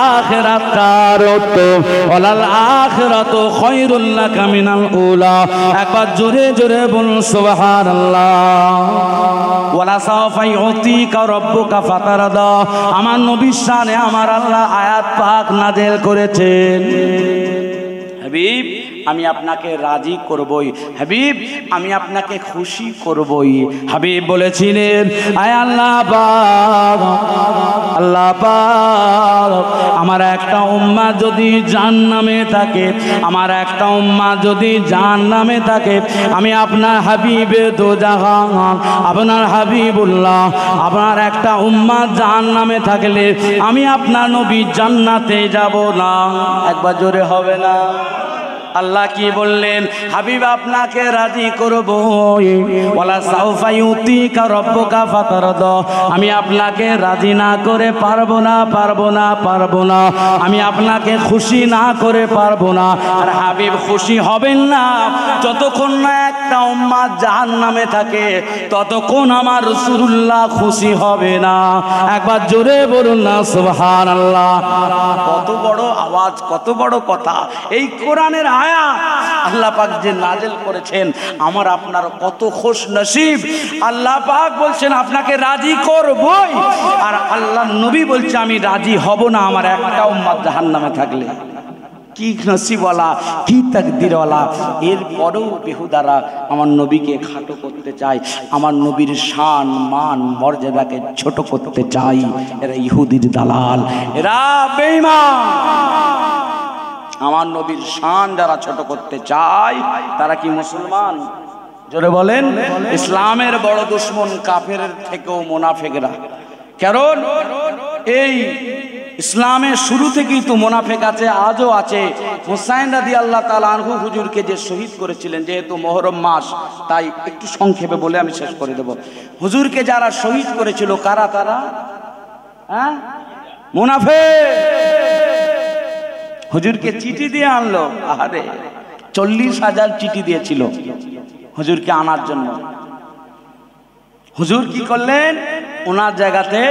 আখিরাতটা আর উত্তম। ওয়ালাল আখিরাতু খায়রুল লাকা মিনাল উলা। একবার জোরে জোরে বলুন সুবহানাল্লাহ। ওয়ালা সাওফা ইউতিকা রাব্বুকা ফাতারদা। আমার নবীর শানে আমার আল্লাহ আয়াত পাক নাযিল করেছেন, হাবিব আমি আপনাকে রাজি করবই, হাবিব আমি আপনাকে খুশি করবই। হাবিব বলেছিলেন, আয় আল্লাহ পাক, আল্লাহ পাক আমার একটা উম্মাহ যদি জাহান্নামে থাকে, আমার একটা উম্মাহ যদি জাহান্নামে থাকে, আমি আপনার হাবিবে দোজাহান, আপনার হাবিবুল্লাহ, আপনার একটা উম্মাহ জাহান্নামে থাকলে আমি আপনার নবী জান্নাতে যাব না। একবার জোরে হবে না? আল্লাহ কি বললেন? হাবিব আপনাকে রাজি করব। ওয়ালা সাউফা ইউতিকা রাব্বুকা ফাতারদা। আমি আপনাকে রাজি না করে পারবো না, পারবো না, পারবো না। আমি আপনাকে খুশি না করে পারবো না। আর হাবিব খুশি হবেন না যতক্ষণ না একটা উম্মাহ জাহান্নামে থাকে, ততক্ষণ আমার রাসূলুল্লাহ খুশি হবে না। একবার জোরে বলুন না সুবহানাল্লাহ। কত বড় আওয়াজ, কত বড় কথা! এই কোরআনের আয়াত আল্লাহ পাক যে নাজিল করেছেন, আমার আপনার কত খুশ নসিব। আল্লাহ পাক বলছেন আপনাকে রাজি করবই, আর আল্লাহর নবী বলছে আমি রাজি হব না আমার একটা উম্মাহ জাহান্নামে থাকলে। কি নসিবওয়ালা, কি তাকদীরওয়ালা! এরপরেও বেহুদারা আমার নবীকে খাটো করতে চায়, আমার নবীর শান মান মর্যাদাকে ছোট করতে চায়। এরা ইহুদির দালাল, এরা বেঈমান। আমার নবীর শান যারা ছোট করতে চায় তারা কি মুসলমান? জোরে বলেন। ইসলামের বড় দুশমন কাফেরের থেকেও মুনাফিকরা। কারণ এই ইসলামের শুরু থেকেই তো মুনাফিক আছে, আজও আছে। হুসাইন রাদিয়াল্লাহু তাআলা আনহু হুজুরকে যে শহীদ করেছিলেন, যেহেতু মুহররম মাস তাই একটু সংক্ষেপে বলে আমি শেষ করে দেব। হুজুরকে যারা শহীদ করেছিল কারা? তারা মুনাফিক। হুজুরকে চিঠি দিয়ে আনলো। আরে 40,000 চিঠি দিয়েছিল হুজুরকে আনার জন্য। হুজুর কি করলেন? ওনার জায়গাতে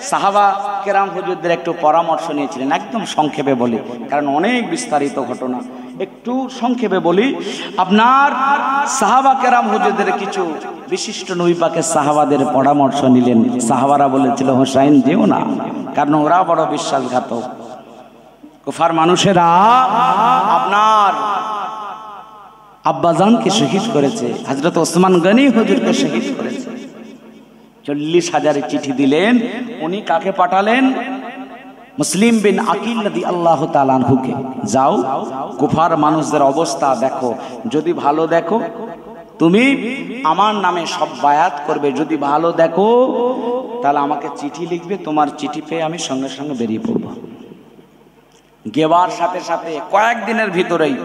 সাহাবা কেরাম হুজুরদের একটু পরামর্শ নিয়েছিলেন। একদম সংক্ষেপে বলি, কারণ অনেক বিস্তারিত ঘটনা, একটু সংক্ষেপে বলি। আপনার সাহাবা কেরাম হুজুরদের কিছু বিশিষ্ট নবী পাকের সাহাবাদের পরামর্শ নিলেন। সাহাবারা বলেছিল হুসাইন যেও না, কারণ ওরা বড় বিশ্বাসঘাতক। কুফার মানুষেরা আপনার আব্বাজানকে শহীদ করেছে, হযরত ওসমান গনি হুজুরকে শহীদ করেছে। 40,000 চিঠি দিলেন। উনি কাকে পাঠালেন? মুসলিম বিন আকিল রাদিয়াল্লাহু তাআলা আনহুকে। যাও কুফার মানুষদের অবস্থা দেখো, যদি ভালো দেখো তুমি আমার নামে সব বায়াত করবে, যদি ভালো দেখো তাহলে আমাকে চিঠি লিখবে, তোমার চিঠি পেয়ে আমি সঙ্গে সঙ্গে বেরিয়ে পড়ব। গেবার সাথে সাথে কয়েকদিনের ভিতরেই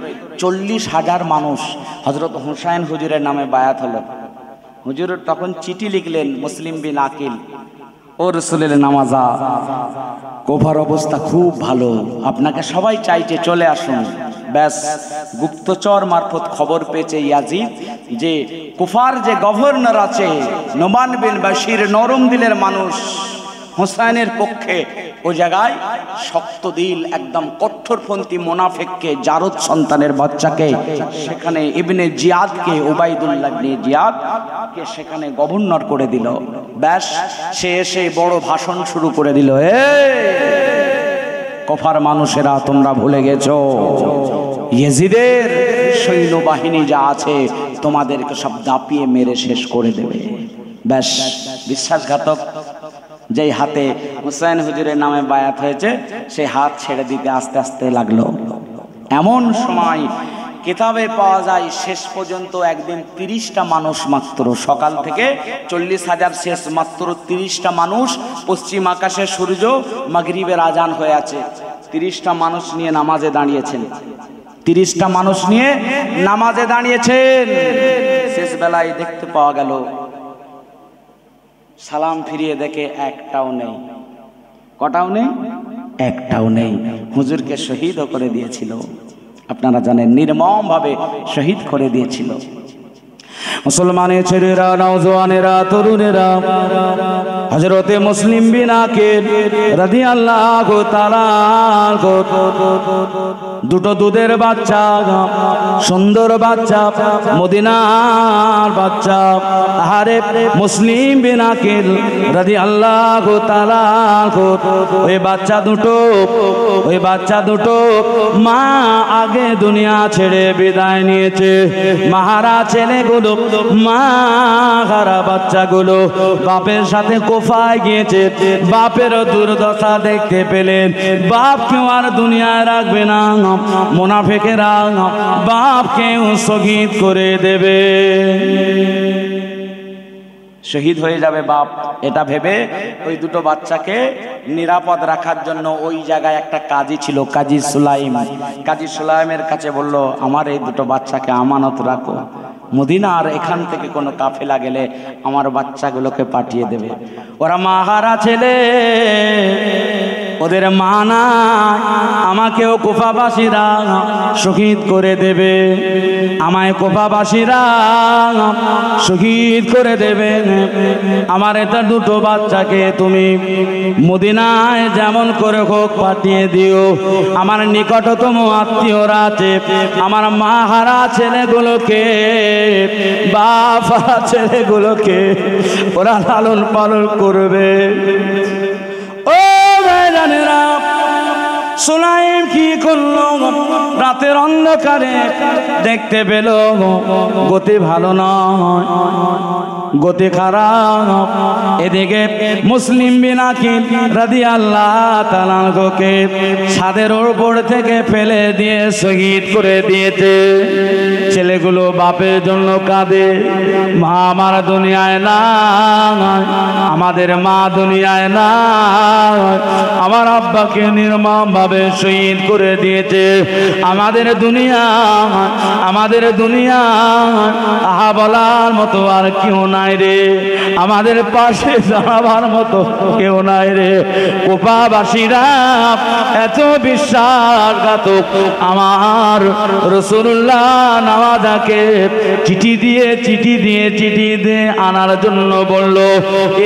40,000 মানুষ হযরত হুসাইন হুজুরের নামে বায়াত হলো। হুজুর তখন চিঠি লিখলেন, মুসলিম বিন আকিল ও রাসূলের নামাজা, কুফার অবস্থা খুব ভালো, আপনাকে সবাই চাইছে, চলে আসুন। ব্যাস গুপ্তচর মারফত খবর পেয়েছে ইয়াজিদ যে কুফার যে গভর্নর আছে নোমান বিন বাশির, নরম দিলের মানুষ, হুসাইনের পক্ষে ওই জায়গায় শক্ত দিল একদম কঠোরপন্থী মুনাফিককে, জারদ সন্তানের বাচ্চাকে সেখানে ইবনে জিয়াদকে, উবাইদুল্লাহ ইবনে জিয়াদকে সেখানে গভর্নর করে দিল। ব্যাস সে এসে বড় ভাষণ শুরু করে দিল, কুফার মানুষেরা তোমরা ভুলে গেছো ইয়াজিদের সৈন্যবাহিনী যা আছে তোমাদেরকে সব দাপিয়ে মেরে শেষ করে দেবে। ব্যাস বিশ্বাসঘাতক যেই হাতে হুসাইন হুজুরের নামে বায়াত হয়েছে সেই হাত ছেড়ে দিতে আস্তে আস্তে লাগলো। এমন সময় কিতাবে পাওয়া যায় শেষ পর্যন্ত একদিন 30টা মানুষ মাত্র, সকাল থেকে 40,000 শেষ মাত্র 30টা মানুষ। পশ্চিম আকাশে সূর্য মাগরিবের আজান হয়ে আছে, 30টা মানুষ নিয়ে নামাজে দাঁড়িয়েছেন, 30টা মানুষ নিয়ে নামাজে দাঁড়িয়েছেন। শেষ বেলায় দেখতে পাওয়া গেল সালাম ফিরিয়ে দেখে একটাও নেই। কটাও নেই? একটাও নেই। হুজুরকে শহীদও করে দিয়েছিল, আপনারা জানেন, নির্মম ভাবে শহীদ করে দিয়েছিল। মুসলমানের ছেলেরা, নওজওয়ানেরা, তরুণেরা হযরতে মুসলিম বিন আকিল রাদিয়াল্লাহু তাআলা দুটো দুধের বাচ্চা, সুন্দর বাচ্চা, মদিনার বাচ্চা। আরে মুসলিম বিন আকিল রাদিয়াল্লাহু তাআলা ওই বাচ্চা দুটো মা আগে দুনিয়া ছেড়ে বিদায় নিয়েছে। মাহারা ছেলেগুলো, মাহারা বাচ্চাগুলো বাপের সাথে কোফায় গিয়েছে। বাপেরও দুর্দশা দেখতে পেলেন, বাপ কেউ আর দুনিয়ায় রাখবে না, মুনাফিকেরা বাপকেও শহীদ করে দেবে, শহীদ হয়ে যাবে বাপ। এটা ভেবে ওই দুটো বাচ্চাকে নিরাপদ রাখার জন্য ওই জায়গায় একটা কাজী ছিল, কাজী সুলাইম। কাজী সুলাইমের কাছে বলল, আমার এই দুটো বাচ্চাকে আমানত রাখো, মদিনা আর এখান থেকে কোনো কাফেলা গেলে আমার বাচ্চাগুলোকে পাঠিয়ে দেবে। ওরা মাহারা ছেলে, ওদের মা নাই, আমাকেও কুফাবাসীরা শহীদ করে দেবে, আমায় কুফাবাসীরা শহীদ করে দেবে। আমার এটা দুটো বাচ্চাকে তুমি মদিনায় যেমন করে হোক পাঠিয়ে দিও। আমার নিকটতম আত্মীয়রা আছে, আমার মা হারা ছেলেগুলোকে, বাপ হারা ছেলেগুলোকে ওরা লালন পালন করবে। ও ভাইজানেরা, সুলাইম কি করলো? রাতের অন্ধকারে দেখতে পেল গতি ভালো নয়, গতি খারাপ। এদিকে মুসলিম বিন আকিল রাদিয়াল্লাহু তাআলাকে ছাদের উপর থেকে ফেলে দিয়ে শহীদ করে দিয়েছে। ছেলেগুলো বাপের জন্য কাঁদে, মা আমার দুনিয়ায় নাই, আমাদের মা দুনিয়ায় নাই, আমার আব্বাকে নির্মম ভাবে শহীদ করে দিয়েছে। আমাদের দুনিয়া আহা বলার মতো আর কেউ নাই রে, আমাদের পাশে দাঁড়াবার মতো কেউ নাই রে। কুফাবাসীরা এত বিশ্বাসঘাতক, আমার রাসূলুল্লাহ নামাজাকে চিঠি দিয়ে আনার জন্য বলল।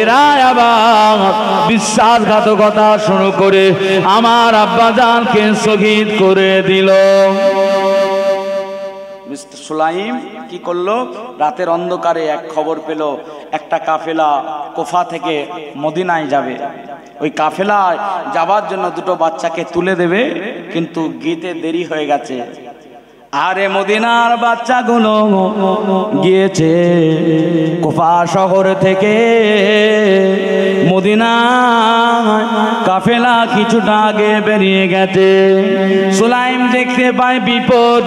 এরা আবার বিশ্বাসঘাতকতা শুরু করে আমার আব্বাজানকে শহীদ করে দিল। মিস্টার সুলাইম কি করলো? রাতের অন্ধকারে এক খবর পেল, একটা কাফেলা কুফা থেকে মদিনায় যাবে। ওই কাফেলায় যাবার জন্য দুটো বাচ্চাকে তুলে দেবে, কিন্তু গিতে দেরি হয়ে গেছে। আরে মদিনার বাচ্চাগুলো গিয়েছে কুফা শহর থেকে মদিনা, কাফেলা কিছুটা আগে বেরিয়ে গেছে। সুলাইম দেখতে পায় বিপদ,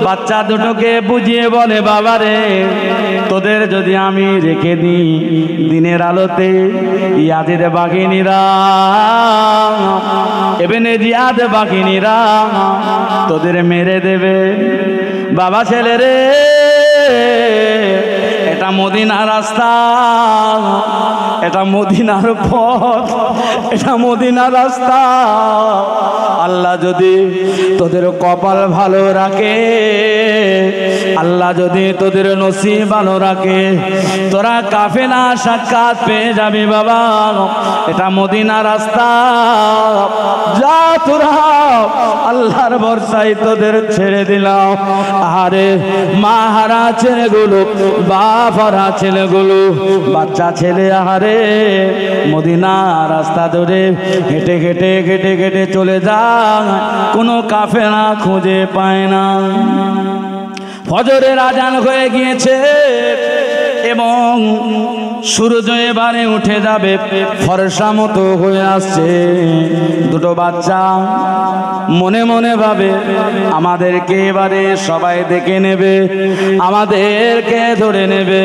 বাচ্চা দুটোকে বুঝিয়ে বলে, বাবারে তোদের যদি আমি রেখে দিই দিনের আলোতে, ইয়াদের বাঘিনীরা, এবেনে জিয়াদ বাঘিনীরা তোদের মেরে দেবে। বাবা ছেলে রে, এটা মদিনার রাস্তা, এটা মদিনার পথ, এটা মদিনার রাস্তা। আল্লাহ যদি তোদের কপাল ভালো রাখে, আল্লাহ যদি তোদের নসিব ভালো রাখে, তোরা কাফেলা সাক্ষাৎ পেয়ে যাবি বাবা। এটা মদিনা রাস্তা, যা তোরা আল্লাহর ভরসায় তোদের ছেড়ে দিলাম। আরে মা হারা ছেলেগুলো, বাপ হারা ছেলেগুলো, বাচ্চা ছেলে আহারে মদিনা রাস্তা ধরে হেঁটে হেঁটে হেঁটে হেঁটে চলে যায়, কোনো কাফেলা খুঁজে পায় না। ফজরের আজান হয়ে গিয়েছে, এবং সূর্য এবারে উঠে যাবে, ফর্সা মতো হয়ে আসছে। দুটো বাচ্চা মনে মনে ভাবে আমাদেরকে এবারে সবাই দেখে নেবে, আমাদেরকে ধরে নেবে,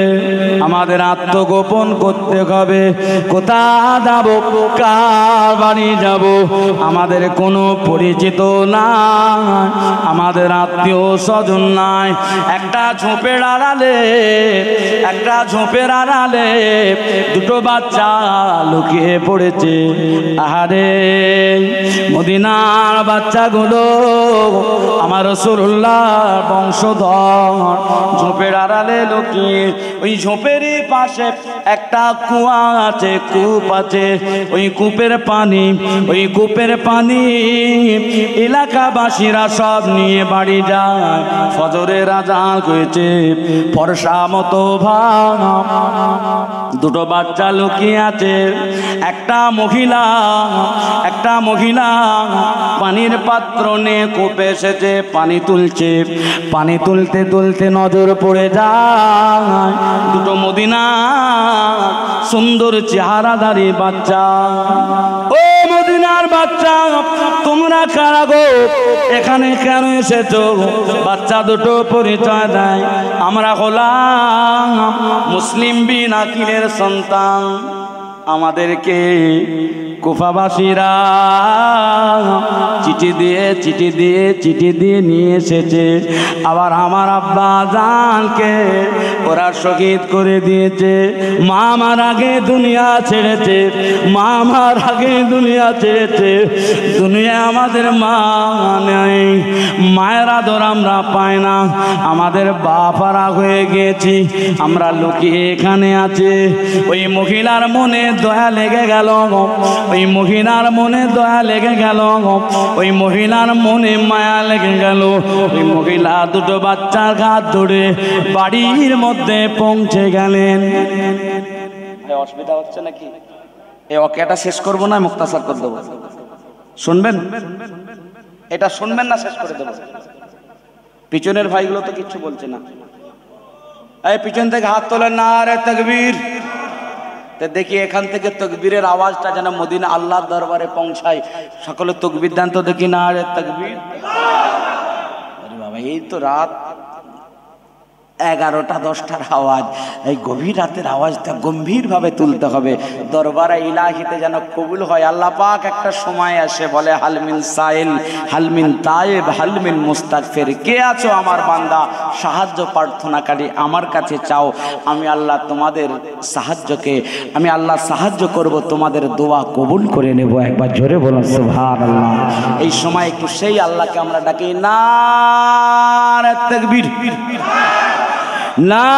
আমাদের আত্মগোপন করতে হবে। কোথা যাব, কার বাড়ি যাব, আমাদের কোনো পরিচিত নাই, আমাদের আত্মীয় স্বজন নাই। একটা ঝোপের আড়ালে, একটা ঝোপের আড়ালে দুটো বাচ্চা লুকিয়ে পড়েছে। আহারে মদিনার বাচ্চাগুলো আমার রাসূলুল্লাহর বংশধর, ঝোপের আড়ালে লুকিয়ে। ওই ঝোপেরই পাশে একটা কুয়া আছে, কূপ আছে। ওই কূপের পানি, ওই কূপের পানি এলাকাবাসীরা সব নিয়ে বাড়ি যায়। ফজরের আযান হয়েছে, ফর্সা মতো ভাব দুটো বাচ্চা লুকিয়ে আছে। একটা মহিলা পানির পাত্র নিয়ে কূপে এসেছে, পানি তুলছে। পানি তুলতে তুলতে নজর পড়ে যায় দুটো মদিনা সুন্দর চেহারাধারী বাচ্চা। ও মদিনার বাচ্চা, তোমরা কারা গো, এখানে কেন এসেছো? বাচ্চা দুটো পরিচয় দেয়, আমরা হলাম মুসলিম বিন আকিলের সন্তান। আমাদেরকে কুফাবাসীরা চিঠি দিয়ে নিয়ে এসেছে। আবার আমার আব্বা জানকে ওরা শহীদ করে দিয়েছে। মা আমার আগে দুনিয়া ছেড়েছে, মা আমার আগে দুনিয়া ছেড়েছে। দুনিয়া আমাদের মা নেই, মায়ের আদর আমরা পাই না। আমাদের বাপারা হয়ে গেছি, আমরা লুকিয়ে এখানে আছে। ওই মহিলার মনে দয়া লেগে গেল, ওই মহিলার মনে দয়া লেগে গেল, ওই মহিলার মনে মায়া লেগে গেল। ওই মহিলা দুটো বাচ্চার হাত ধরে বাড়ির মধ্যে পৌঁছে গেলেন। অসুবিধা হচ্ছে নাকি? এই অকেটা শেষ করবো না মুক্তাসার করে দেবো? শুনবেন? এটা শুনবেন না শেষ করে দেবো? পিছনের ভাইগুলো তো কিচ্ছু বলছে না। এই পিছন থেকে হাত তোলেন না, আরে তাকবীর। দেখি এখান থেকে তকবীরের আওয়াজটা যেন মদিনা আল্লাহর দরবারে পৌঁছায়। সকলে তকবীর দেন তো দেখি না, আরে তাকবীর। আরে বাবা, এই তো রাত 11টা 10টার আওয়াজ। এই গভীর রাতের আওয়াজটা গম্ভীরভাবে তুলতে হবে, দরবারে ইলাহিতে যেন কবুল হয়। আল্লাহ পাক একটা সময় আসে বলে, হালমিন সাইল, হালমিন তায়েব, হালমিন মুস্তাগফির। কে আছো আমার বান্দা, সাহায্য প্রার্থনাকারী, আমার কাছে চাও। আমি আল্লাহ তোমাদের সাহায্যকে, আমি আল্লাহ সাহায্য করব, তোমাদের দোয়া কবুল করে নেব। একবার জোরে বলুন সুবহানাল্লাহ। এই সময় একটু সেই আল্লাহকে আমরা ডাকি, নারে তাকবীর, নারে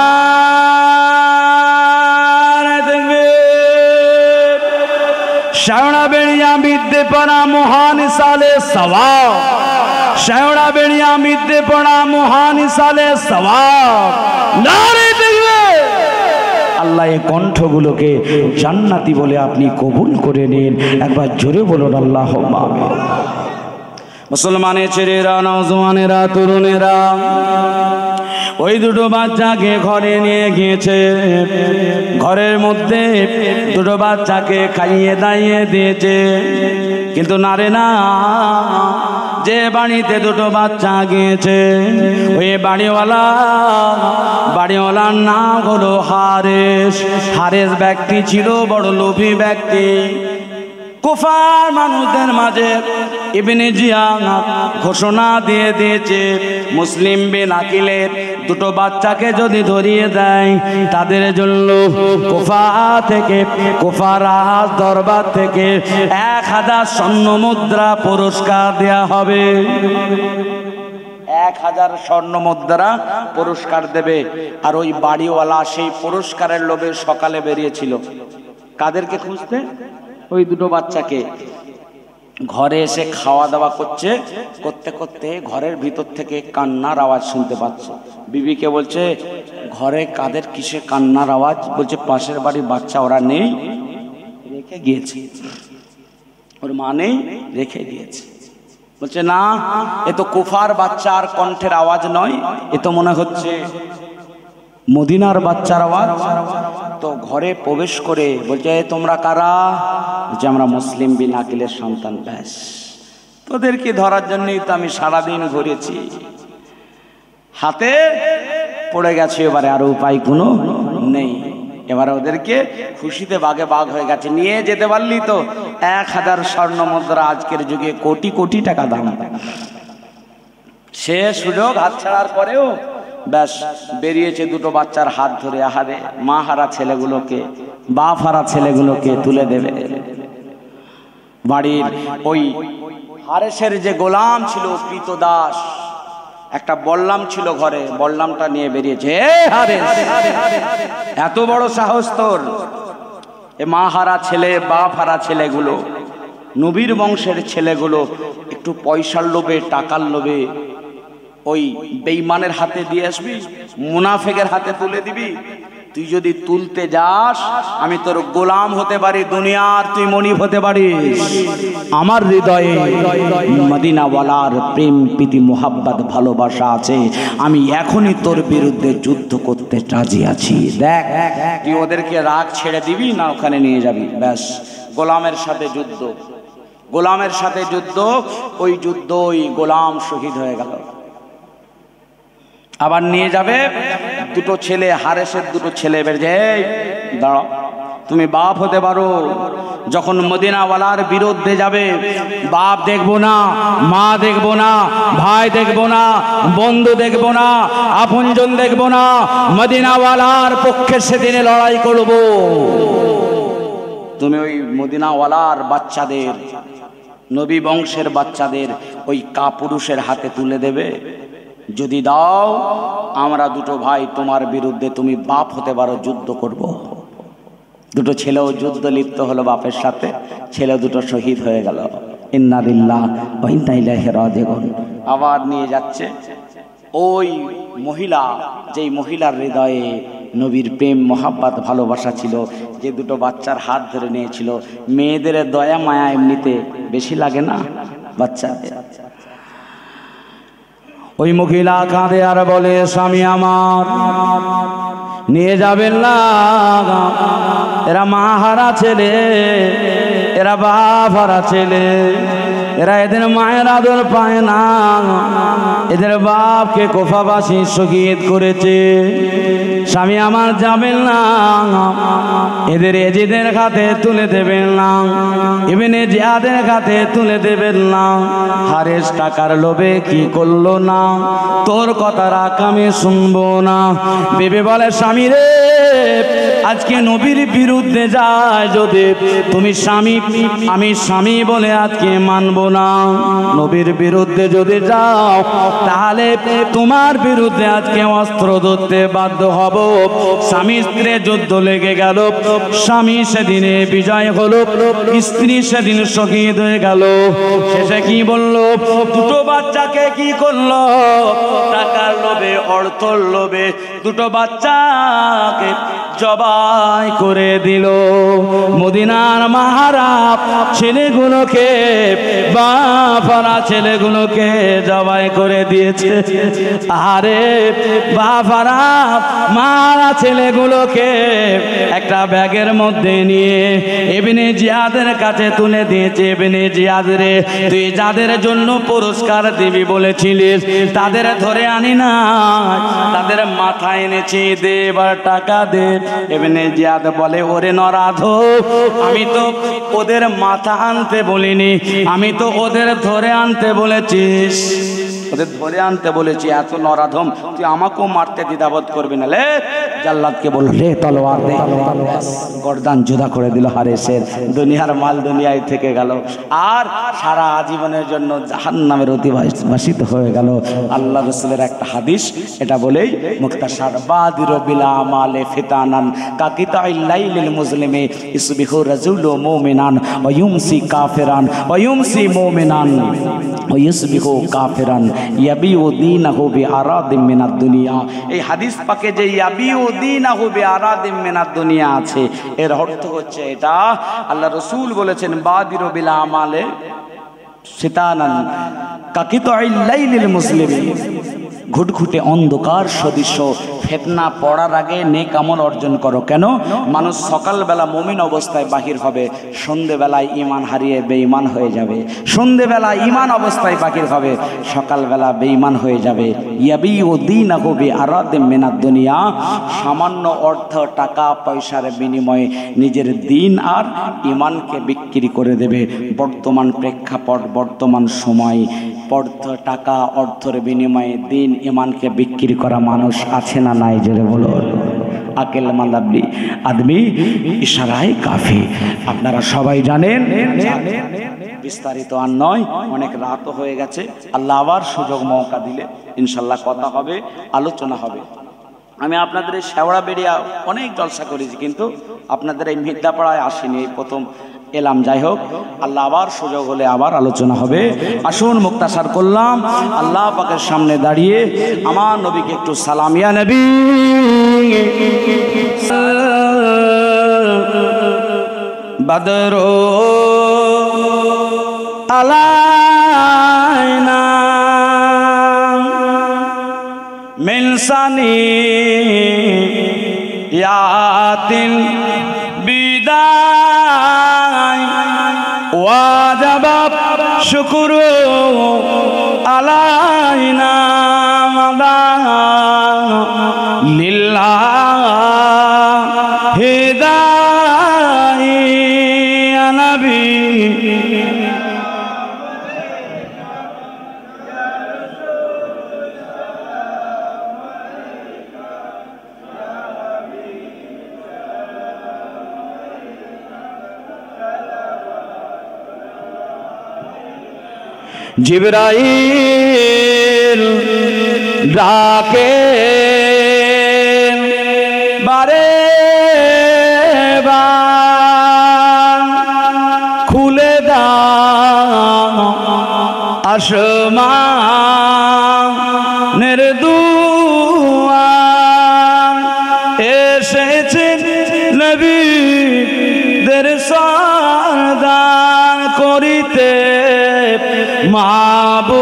তাকবীর। শ্যাওড়া বেড়িয়া বিদ্যে পড়া মহান সালে সওয়াব, শ্যাওড়া বেড়িয়া বিদ্যে পড়া মহান সালে সওয়াব। নারে তাকবীর। আল্লাহ এই কণ্ঠগুলোকে জান্নাতি বলে আপনি কবুল করে নিন। একবার জোরে বলুন আল্লাহুম্মা আমিন। মুসলমানের ছেলেরা, নওজওয়ানেরা, তরুণেরা ওই দুটো বাচ্চাকে ঘরে নিয়ে গিয়েছে। ঘরের মধ্যে দুটো বাচ্চাকে খাইয়ে দাইয়ে দিয়েছে। কিন্তু নারে না, যে বাড়িতে দুটো বাচ্চা গিয়েছে ওই বাড়িওয়ালার নাম হলো হারেস। হারেস ব্যক্তি ছিল বড় লোভী ব্যক্তি। কুফার মানুষদের মাঝে ইবনে জিয়াদ ঘোষণা দিয়ে দিয়েছে, মুসলিম বিন আকিলের দুটো বাচ্চাকে যদি ধরিয়ে দেয়, তাদের জন্য কুফা রাজ দরবার থেকে 1000 স্বর্ণ মুদ্রা পুরস্কার দেয়া হবে। 1000 স্বর্ণ মুদ্রা পুরস্কার দেবে। আর ওই বাড়িওয়ালা সেই পুরস্কারের লোভে সকালে বেরিয়েছিল। কাদেরকে খুঁজতে? ওই দুটো বাচ্চাকে। ঘরে এসে খাওয়া দাওয়া করতে করতে ঘরের ভিতর থেকে কান্নার আওয়াজ শুনতে পাচ্ছে। বিবিকে বলছে, ঘরে কাদের কিসে কান্নার আওয়াজ? বলছে, পাশের বাড়ির বাচ্চা ওরা নেই, রেখে গিয়েছে। ওর মা নেই, রেখে গিয়েছে। বলছে, না, এ তো কুফার বাচ্চার কণ্ঠের আওয়াজ নয়, এ তো মনে হচ্ছে মদিনার বাচ্চার আওয়াজ। তো ঘরে প্রবেশ করে বলছে, তোমরা কারা? যে আমরা মুসলিম বিন আকিলের সন্তান। ব্যাস, তোদেরকে ধরার জন্যই তো আমি সারাদিন ঘুরেছি। হাতে পড়ে গেছে, এবারে আর উপায় কোনো নেই। এবারে ওদেরকে খুশিতে বাগে বাগ হয়ে গেছে। নিয়ে যেতে পারলি তো 1000 স্বর্ণ মুদ্রা, আজকের যুগে কোটি কোটি টাকা দাম। সে সুযোগ হাত ছাড়ার পরেও ব্যাস বেরিয়েছে দুটো বাচ্চার হাত ধরে। আহারে, মা হারা ছেলেগুলোকে, বাপ হারা ছেলেগুলোকে তুলে দেবে। বাড়ির ওই হারেসের যে গোলাম ছিল কৃতদাস, একটা বল্লাম ছিল ঘরে, বল্লামটা নিয়ে বেরিয়েছে। এত বড় সাহস তোর! এ মা হারা ছেলে, বাপ হারা ছেলেগুলো, নবীর বংশের ছেলেগুলো একটু পয়সার লোভে, টাকার লোভে ওই বেঈমানের হাতে দিয়ে আসবি, মুনাফিকের হাতে তুলে দিবি। তুই যদি তুলতে যাস, আমি তোর গোলাম হতে পারি দুনিয়ার, তুই মনিব হতে পারিস। আমার হৃদয়ে মদিনাওয়ালার প্রেম, প্রীতি, মোহাব্বত, ভালোবাসা আছে। আমি এখনই তোর বিরুদ্ধে যুদ্ধ করতে রাজি আছি। দেখ, তুই ওদেরকে রাগ ছেড়ে দিবি না ওখানে নিয়ে যাবি। ব্যাস, গোলামের সাথে যুদ্ধ, গোলামের সাথে যুদ্ধ। ওই যুদ্ধ, ওই গোলাম শহীদ হয়ে গেল। আবার নিয়ে যাবে দুটো ছেলে, হারেসের দুটো ছেলে বেরিয়েছে। এই দাঁড়াও, তুমি বাপ হতে পারো। যখন মদিনাওয়ালার বিরুদ্ধে যাবে, বাপ দেখবো না, মা দেখবো না, ভাই দেখবো না, বন্ধু দেখবো না, আপনজন দেখবো না, মদিনাওয়ালার পক্ষে সেদিনে লড়াই করব। তুমি ওই মদিনাওয়ালার বাচ্চাদের, নবী বংশের বাচ্চাদের ওই কাপুরুষের হাতে তুলে দেবে। যদি দাও, আমরা দুটো ভাই তোমার বিরুদ্ধে, তুমি বাপ হতে পারো, যুদ্ধ করব। দুটো ছেলেও যুদ্ধ লিপ্ত হলো বাপের সাথে, ছেলে দুটো শহীদ হয়ে গেল। ইন্না লিল্লাহি ওয়া ইন্না ইলাইহি রাজিউন। আবার নিয়ে যাচ্ছে ওই মহিলা, যেই মহিলার হৃদয়ে নবীর প্রেম, মোহাব্বত, ভালোবাসা ছিল, যে দুটো বাচ্চার হাত ধরে নিয়েছিল। মেয়েদের দয়া মায়া এমনিতে বেশি লাগে না বাচ্চাদের। ওই মহিলা কাঁদে আর বলে, স্বামী আমার নিয়ে যাবেন না, এরা মা হারা ছেলে, এরা বাপ হারা ছেলে, এরা এদের মায়ের আদর পায় না, এদের বাপকে কোফাবাসী শহীদ করেছে। স্বামী আমার যাবেন না, এদের এজিদের হাতে তুলে দেবেন না, ইবনে জিয়াদের হাতে তুলে দেবেন না। হারেস টাকার লোভে কি করলো না, তোর কথা রাখ, আমি শুনবো না। বেবে বলে, স্বামী রে, আজকে নবীর বিরুদ্ধে যায় যদি, তুমি স্বামী, আমি স্বামী বলে আজকে মানবো না। নবীর বিরুদ্ধে যদি যাও, তাহলে তোমার বিরুদ্ধে আজকে অস্ত্র ধরতে বাধ্য হব। স্বামী স্ত্রী যুদ্ধ লেগে গেল, স্বামী সেদিনে বিজয় হলো, স্ত্রী সেদিন শহীদ হয়ে গেল। শেষে কি বললো? দুটো বাচ্চাকে কি করলো? টাকার লোভে, অর্থর লোভে দুটো বাচ্চাকে জবাই করে দিল। মদিনার মাহারা ছেলেগুলোকে, বাপারা ছেলেগুলোকে জবাই করে দিয়েছে। আরে বাপারা মারা ছেলেগুলোকে একটা ব্যাগের মধ্যে নিয়ে ইবনে জিয়াদের কাছে তুলে দিয়েছে। ইবনে জিয়াদ রে, তুই যাদের জন্য পুরস্কার দিবি বলেছিলিস, তাদের ধরে আনি না, তাদের মাথা এনেছি, দে এবার টাকা দে। ইবনে জিয়াদ বলে, ওরে নরাধম, আমি তো ওদের মাথা আনতে বলিনি, আমি তো ওদের ধরে আনতে বলেছিস, ওদের ধরে আনতে বলেছি। এত নরাধম, তুই আমাকেও মারতে দ্বিধাবোধ করবি না। লে, জাল্লাদকে বলল, লে তলোয়ার দে। গর্দান জুদা করে দিল হারেসের। দুনিয়ার মাল দুনিয়ায় থেকে গেল, আর সারা আজীবনের জন্য জাহান্নামের অতিবাসিত হয়ে গেল। আল্লাহ রাসূলের একটা হাদিস, এটা বলেই মুক্তাসার, বাদিরু বিলা আমালে ফিতানান কাকিতাইল লাইলিল মুসলিমি ইসবিহু রাজুলু মুমিনান ওয়া ইউমসি কাফিরান ওয়া ইউমসি মুমিনান ওয়া ইসবিহু কাফিরান ইয়াবিউ দীনাহু বিআরাদিম মিনাদ দুনিয়া। এই হাদিস পাকে যে ইয়াবিউ দীনাহু বিআরাদিম মিনাদ দুনিয়া আছে, এর অর্থ হচ্ছে এটা, আল্লাহ রাসূল বলেছেন, বাদিরু বিলা আমালে ফিতানান কাকিতাইল লাইলিল মুসলিমি, ঘুটঘুটে অন্ধকার সদৃশ্য ফিতনা পড়ার আগে নেক আমল অর্জন করো। কেন? মানুষ সকালবেলা মুমিন অবস্থায় বাহির হবে, সন্ধেবেলায় ঈমান হারিয়ে বেঈমান হয়ে যাবে। সন্ধেবেলা ঈমান অবস্থায় বাহির হবে, সকালবেলা বেঈমান হয়ে যাবে। ইয়াবিউ দীনাহু বিআরাদিম মিনাদ দুনিয়া, সামান্য অর্থ টাকা পয়সার বিনিময়ে নিজের দিন আর ঈমানকে বিক্রি করে দেবে। বর্তমান প্রেক্ষাপট, বর্তমান সময়, টাকা অর্থের বিনিময়ে দিন ঈমানকে বিক্রি করা মানুষ আছে না নাই? জোরে বলো। আকেল মাদাবি আদমি ইশারায় কাফি। আপনারা সবাই জানেন, বিস্তারিত আর নয়, অনেক রাতও হয়ে গেছে। আল্লাহ আবার সুযোগ মৌকা দিলে ইনশাল্লাহ কথা হবে, আলোচনা হবে। আমি আপনাদের এই শেওড়া বেড়িয়া অনেক জলসা করেছি, কিন্তু আপনাদের এই মির্জাপাড়ায় আসিনি, এই প্রথম এলাম। যাই হোক, আল্লাহ আবার সুযোগ হলে আবার আলোচনা হবে। আসুন মুক্তাসার করলাম, আল্লাহ পাকের সামনে দাঁড়িয়ে আমার নবীকে একটু সালাম। ইয়া নবী বদরো আলাইনা মিন সানিয়াতিল বিদায় ওয়াজাব শুকরু আলাইনা লিল্লাহি দাঈ ইয়া নবী জিবরাইল ডাকে বারে বার, খুলে দাও আসমানের দুয়ার, এসেছেন নবীদের সরদার করিতে মাবুদের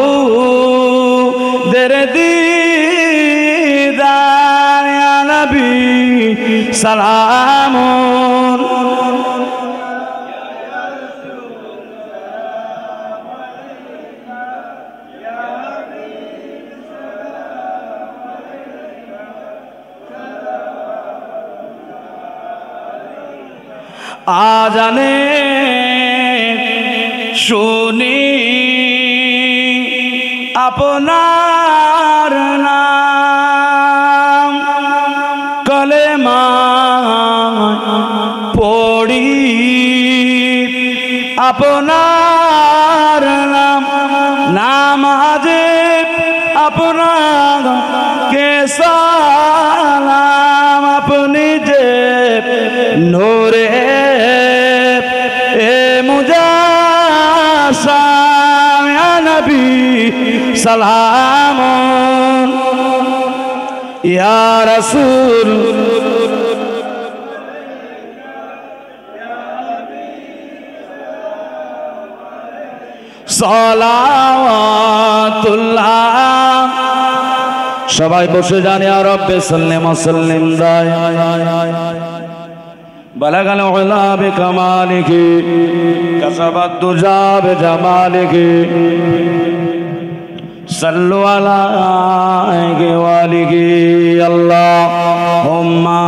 দিদার। ইয়া নবী সালামুন আজানে শুনি আপনার নাম, কলেমা পড়ি আপনার নাম, নামাজে আপনার কে সালাম, আপনি যে নূরে এ মুজাসসাম। ইয়া নবী সালামুন ইয়া রাসূল সালাওয়াতুল্লাহ। সবাই বসে যান। ইয়া রাব্বি সাল্লি ওয়া সাল্লিম বালাগাল উলা বিকামালিহি কাসাবাত দুজা বিজামালিহি সাল্লু আলাইহি ওয়া আলিহি আল্লাহুম্মা